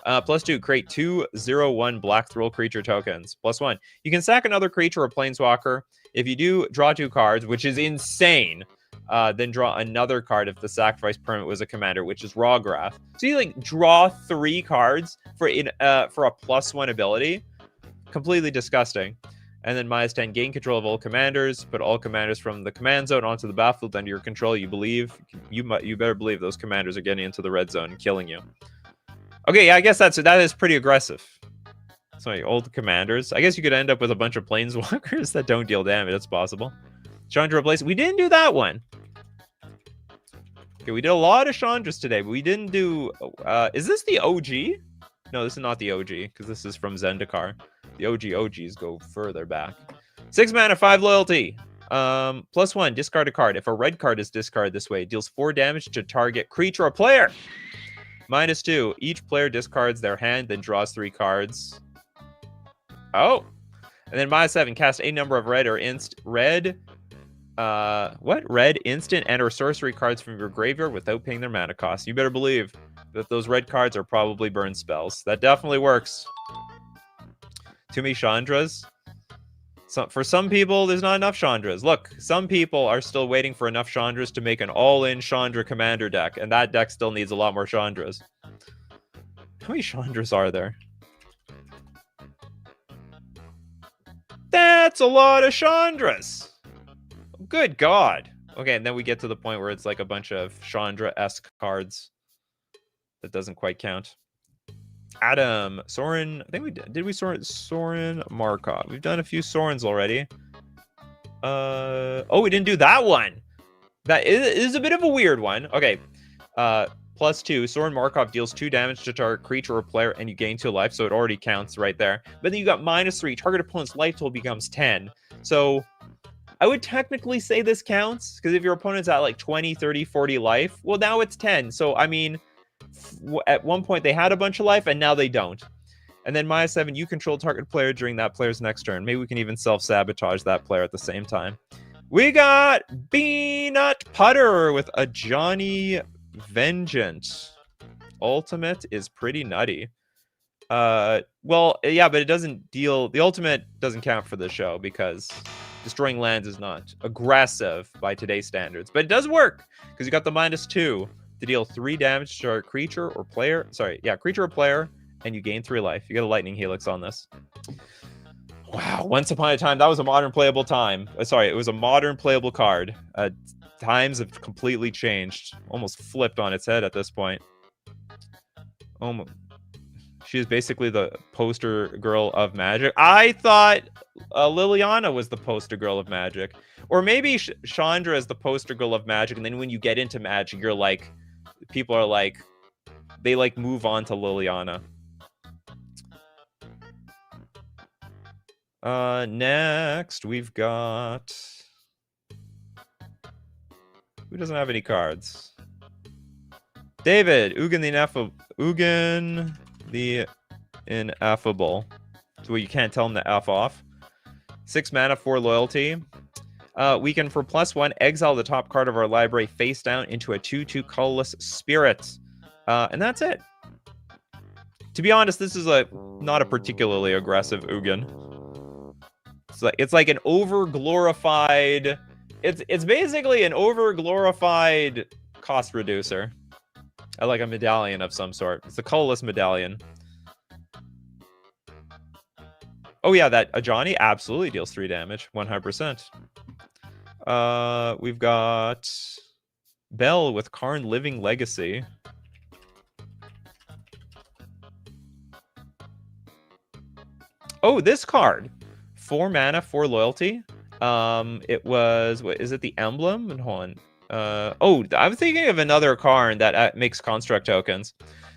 +2, create 2/0/1 black thrill creature tokens. +1, you can sack another creature or planeswalker. If you do, draw 2 cards, which is insane. Then draw another card if the sacrifice permanent was a commander, which is Rograth. So you like draw 3 cards for a +1 ability. Completely disgusting. And then -10, gain control of all commanders. Put all commanders from the command zone onto the battlefield under your control. You better believe those commanders are getting into the red zone and killing you. Okay, yeah, I guess that is pretty aggressive. Sorry, old commanders. I guess you could end up with a bunch of planeswalkers that don't deal damage. It's possible. Chandra replace. We didn't do that one. Okay, we did a lot of Chandras today, but we didn't do. Is this the OG? No, this is not the OG because this is from Zendikar. The OGs go further back. 6 mana, 5 loyalty. +1, discard a card. If a red card is discarded this way, it deals 4 damage to target creature or player. -2, each player discards their hand, then draws 3 cards. Oh. And then -7, cast a number of red instant and or sorcery cards from your graveyard without paying their mana cost. You better believe that those red cards are probably burn spells. That definitely works. Too many Chandras. So for some people, there's not enough Chandras. Look, some people are still waiting for enough Chandras to make an all-in Chandra commander deck, and that deck still needs a lot more Chandras. How many Chandras are there? That's a lot of Chandras! Good God. Okay, and then we get to the point where it's like a bunch of Chandra-esque cards. That doesn't quite count. Adam, Soren, I think we did we Soren Markov. We've done a few Sorens already. Oh, we didn't do that one. That is a bit of a weird one. Okay. +2, Soren Markov deals 2 damage to target creature or player, and you gain 2 life, so it already counts right there. But then you got -3, target opponent's life total becomes 10. So I would technically say this counts, because if your opponent's at like 20, 30, 40 life, well, now it's 10. So, I mean, at one point they had a bunch of life, and now they don't. And then -7, you control target player during that player's next turn. Maybe we can even self-sabotage that player at the same time. We got Peanut Putter with a Johnny Vengeance. Ultimate is pretty nutty. Well, yeah, but it doesn't deal... The ultimate doesn't count for the show because destroying lands is not aggressive by today's standards. But it does work because you got the -2 to deal 3 damage to a creature or player. Sorry, yeah, creature or player, and you gain 3 life. You get a Lightning Helix on this. Wow, once upon a time, that was a modern playable time. Sorry, it was a modern playable card. Times have completely changed. Almost flipped on its head at this point. She is basically the poster girl of Magic. I thought Liliana was the poster girl of Magic. Or maybe Chandra is the poster girl of Magic, and then when you get into Magic, you're like... People are like... They, like, move on to Liliana. Next, we've got... Who doesn't have any cards? David, Ugin the Ineffable. So you can't tell him to F off. 6 mana, 4 loyalty. We can, for +1, exile the top card of our library face down into a 2/2 colorless spirit. And that's it. To be honest, this is not a particularly aggressive Ugin. It's like an over-glorified... It's basically an over-glorified cost reducer. Like a medallion of some sort. It's a colorless medallion. Oh yeah, that Ajani absolutely deals 3 damage. 100%. We've got Bell with Karn Living Legacy. Oh, this card. 4 mana, 4 loyalty. It was... What, is it the emblem? And hold on. Oh, I'm thinking of another card that makes construct tokens.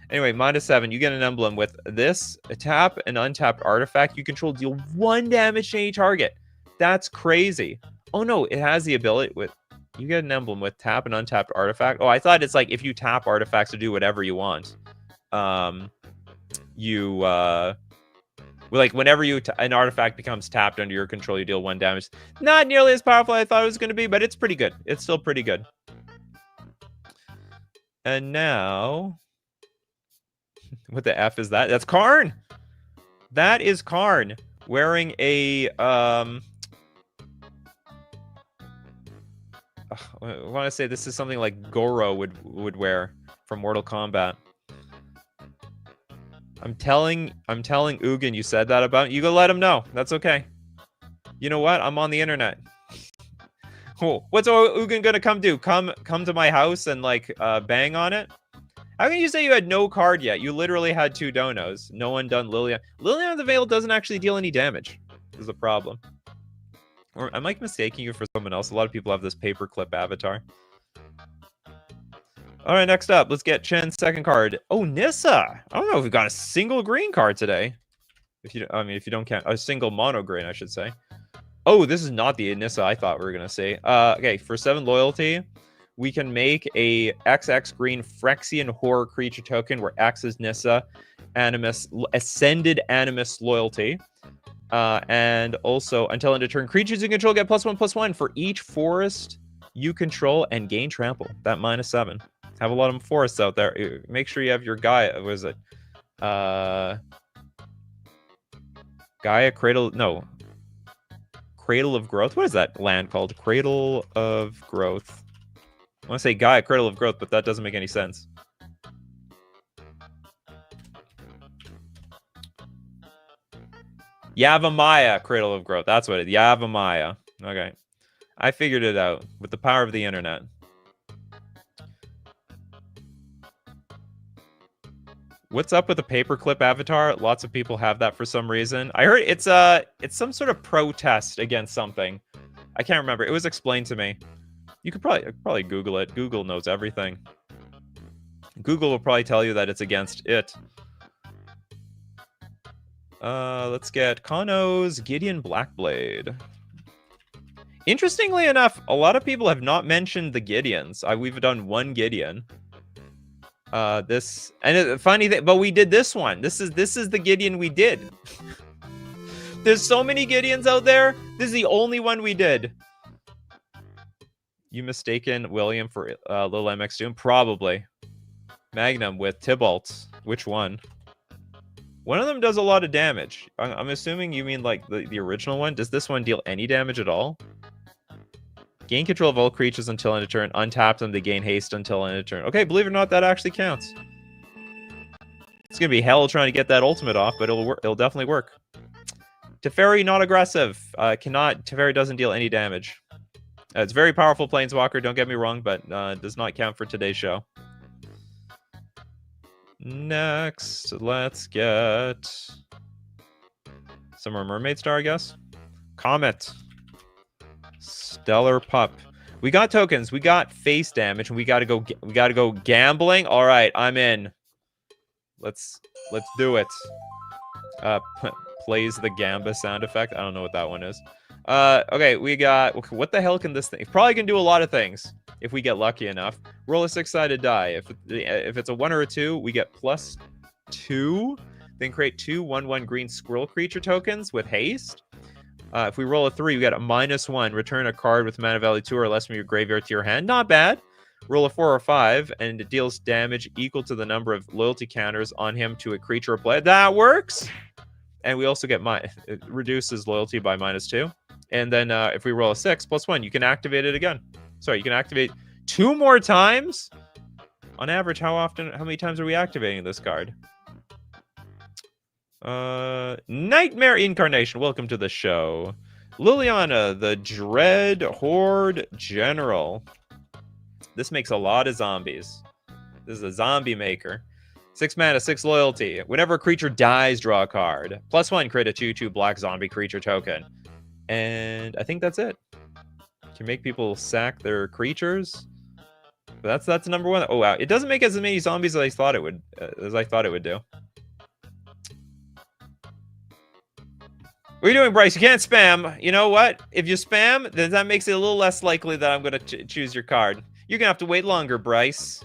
Anyway, -7, you get an emblem with this. Tap an untapped artifact. You control, deal 1 damage to any target. That's crazy. Oh no, it has the ability with... You get an emblem with tap an untapped artifact. Oh, I thought it's like if you tap artifacts to do whatever you want. Like whenever an artifact becomes tapped under your control, you deal 1 damage. Not nearly as powerful as I thought it was going to be, but it's pretty good. It's still pretty good. And now, what the F is that? That's Karn. That is Karn wearing a I want to say this is something like Goro would wear from Mortal Kombat. I'm telling Ugin you said that about... You go let him know. That's okay. You know what? I'm on the internet. Cool. What's Ugin gonna come do? Come to my house and, like, bang on it? How can you say you had no card yet? You literally had 2 donos. No one done Liliana. Liliana the Veil doesn't actually deal any damage. This is a problem. Or am I mistaking you for someone else? A lot of people have this paperclip avatar. All right, next up, let's get Chen's second card. Oh, Nissa. I don't know if we've got a single green card today. If you don't count a single mono green, I should say. Oh, this is not the Nissa I thought we were gonna see. Okay, for 7 loyalty, we can make a XX green Phyrexian horror creature token where X is Nissa, Animus, Ascended Animus loyalty. And also, until end of turn, creatures you control get +1/+1 for each forest you control and gain trample. That -7. Have a lot of forests out there. Make sure you have your Gaia. What is it? Gaia Cradle. No. Cradle of Growth. What is that land called? Cradle of Growth. I want to say Gaia Cradle of Growth, but that doesn't make any sense. Yavimaya Cradle of Growth. That's what it is. Yavimaya. Okay. I figured it out with the power of the internet. What's up with the paperclip avatar? Lots of people have that for some reason. I heard it's some sort of protest against something. I can't remember. It was explained to me. You could probably Google it. Google knows everything. Google will probably tell you that it's against it. Let's get Kano's Gideon Blackblade. Interestingly enough, a lot of people have not mentioned the Gideons. We've done one Gideon. Funny thing, but we did this one. This is the Gideon we did. There's so many Gideons out there. This is the only one we did. You mistaken William for Lil MX Doom? Probably. Magnum with Tybalt. Which one? One of them does a lot of damage. I'm assuming you mean like the original one. Does this one deal any damage at all? Gain control of all creatures until end of turn. Untap them to gain haste until end of turn. Okay, believe it or not, that actually counts. It's gonna be hell trying to get that ultimate off, but it'll work. It'll definitely work. Teferi not aggressive. Teferi doesn't deal any damage. It's very powerful Planeswalker. Don't get me wrong, but does not count for today's show. Next, let's get some more Mermaid Star, I guess. Comet. Stellar Pup. We got tokens. We got face damage, and we gotta go gambling. All right, I'm in. Let's do it. Plays the Gamba sound effect. I don't know what that one is. Okay, we got. What the hell can this thing? Probably can do a lot of things if we get lucky enough. Roll a 6-sided die. If it's a 1 or a 2, we get +2. Then create 2 1/1 green squirrel creature tokens with haste. If we roll a 3, we get a -1. Return a card with mana value 2 or less from your graveyard to your hand. Not bad. Roll a 4 or 5, and it deals damage equal to the number of loyalty counters on him to a creature or player. That works. And we also get it reduces loyalty by -2. And then if we roll a 6 +1, you can activate it again. Sorry, you can activate 2 more times. On average, how many times are we activating this card? Nightmare Incarnation, welcome to the show. Liliana, the Dread Horde General. This makes a lot of zombies. This is a zombie maker. 6 mana, 6 loyalty. Whenever a creature dies, draw a card. +1, create a 2/2 black zombie creature token. And I think that's it. Can make people sack their creatures. But that's number 1. Oh wow, it doesn't make as many zombies as I thought it would do. What are you doing, Bryce? You can't spam. You know what? If you spam, then that makes it a little less likely that I'm going to choose your card. You're going to have to wait longer, Bryce.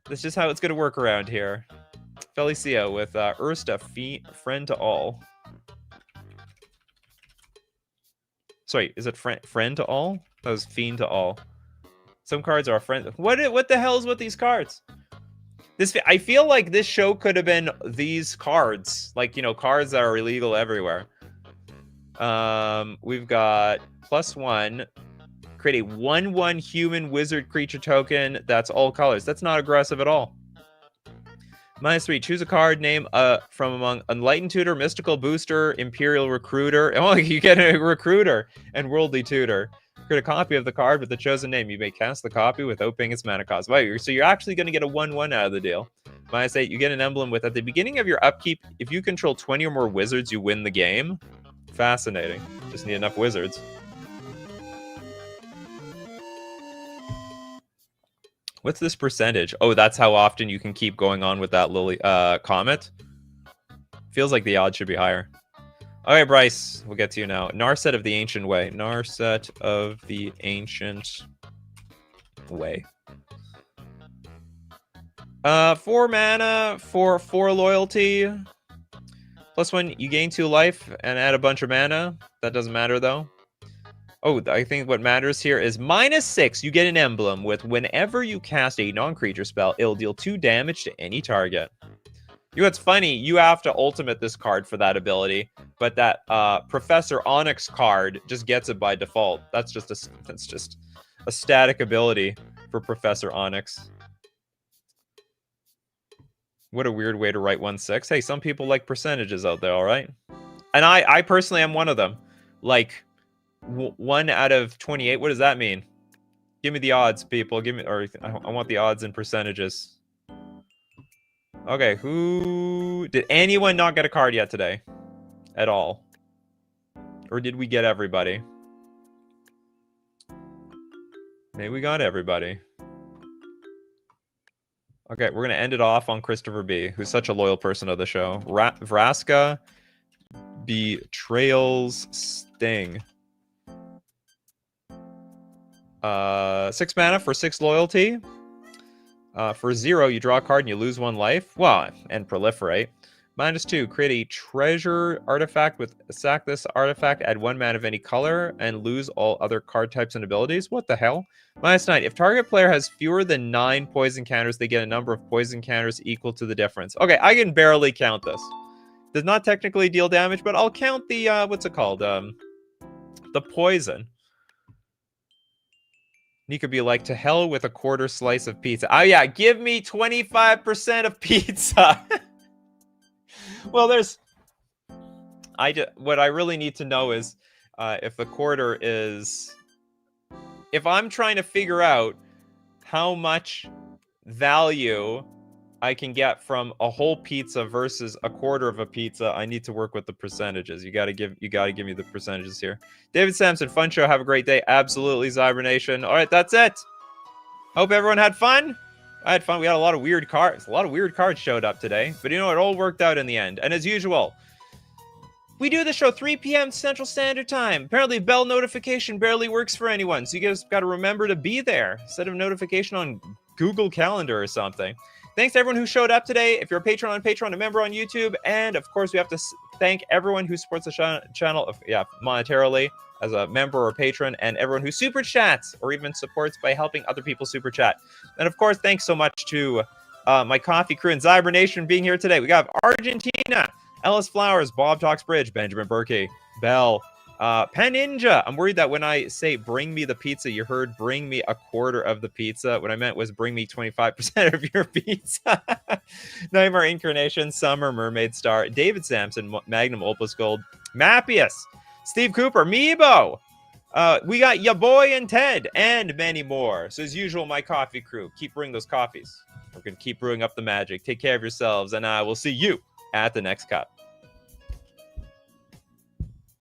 That's just how it's going to work around here. Felicia with Ursta, friend to all. Sorry, is it friend to all? That was fiend to all. Some cards are a friend. What the hell is with these cards? I feel like this show could have been these cards, like, you know, cards that are illegal everywhere. We've got +1, create a 1/1 human wizard creature token that's all colors. That's not aggressive at all. -3, choose a card name from among Enlightened Tutor, Mystical Booster, Imperial Recruiter. Oh, you get a Recruiter and Worldly Tutor. Create a copy of the card with the chosen name. You may cast the copy without paying its mana cost. Wow, so you're actually going to get a 1/1 out of the deal. -8, you get an emblem with, at the beginning of your upkeep, if you control 20 or more wizards, you win the game. Fascinating. Just need enough wizards. What's this percentage? Oh, that's how often you can keep going on with that Comet. Feels like the odds should be higher. Okay, Bryce, we'll get to you now. Narset of the Ancient Way. Narset of the Ancient Way. 4 mana for 4 loyalty. +1, you gain 2 life and add a bunch of mana. That doesn't matter, though. Oh, I think what matters here is -6. You get an emblem with whenever you cast a non-creature spell, it'll deal 2 damage to any target. You know what's funny? You have to ultimate this card for that ability, but that Professor Onyx card just gets it by default. That's just a static ability for Professor Onyx. What a weird way to write 1/6. Hey, some people like percentages out there, all right? And I personally am one of them. Like 1 out of 28. What does that mean? Give me the odds, people. Give me, or I want the odds and percentages. Okay, did anyone not get a card yet today? At all? Or did we get everybody? Maybe we got everybody. Okay, we're gonna end it off on Christopher B, who's such a loyal person of the show. Vraska Betrayal's Sting. 6 mana for 6 loyalty. For 0, you draw a card and you lose 1 life. Well, and proliferate. -2, create a treasure artifact with sack this artifact, add 1 mana of any color, and lose all other card types and abilities. What the hell? -9, if target player has fewer than 9 poison counters, they get a number of poison counters equal to the difference. Okay, I can barely count this. Does not technically deal damage, but I'll count the, what's it called? The poison. Nika be like, to hell with a quarter slice of pizza. Oh yeah, give me 25% of pizza. Well, what I really need to know is if the quarter is... If I'm trying to figure out how much value I can get from a whole pizza versus a quarter of a pizza, I need to work with the percentages. You gotta give me the percentages here. David Sampson, fun show. Have a great day. Absolutely, Zybernation. All right, that's it. Hope everyone had fun. I had fun. We had a lot of weird cards. A lot of weird cards showed up today, but you know, it all worked out in the end. And as usual, we do the show 3 p.m. Central Standard Time. Apparently, bell notification barely works for anyone, so you guys got to remember to be there. Set a notification on Google Calendar or something. Thanks to everyone who showed up today. If you're a patron on Patreon, a member on YouTube, and of course, we have to thank everyone who supports the channel, monetarily as a member or patron, and everyone who super chats or even supports by helping other people super chat. And of course, thanks so much to my coffee crew and Zybernation being here today. We got Argentina, Ellis Flowers, Bob Talks Bridge, Benjamin Berkey, Bell, Pen Ninja. I'm worried that when I say bring me the pizza, you heard bring me a quarter of the pizza. What I meant was bring me 25% of your pizza. Nightmare Incarnation, Summer, Mermaid Star, David Sampson, Magnum Opus Gold, Mappius, Steve Cooper, Meebo. We got ya boy and Ted, and many more. So as usual, my coffee crew, keep brewing those coffees. We're going to keep brewing up the magic. Take care of yourselves, and I will see you at the next cup.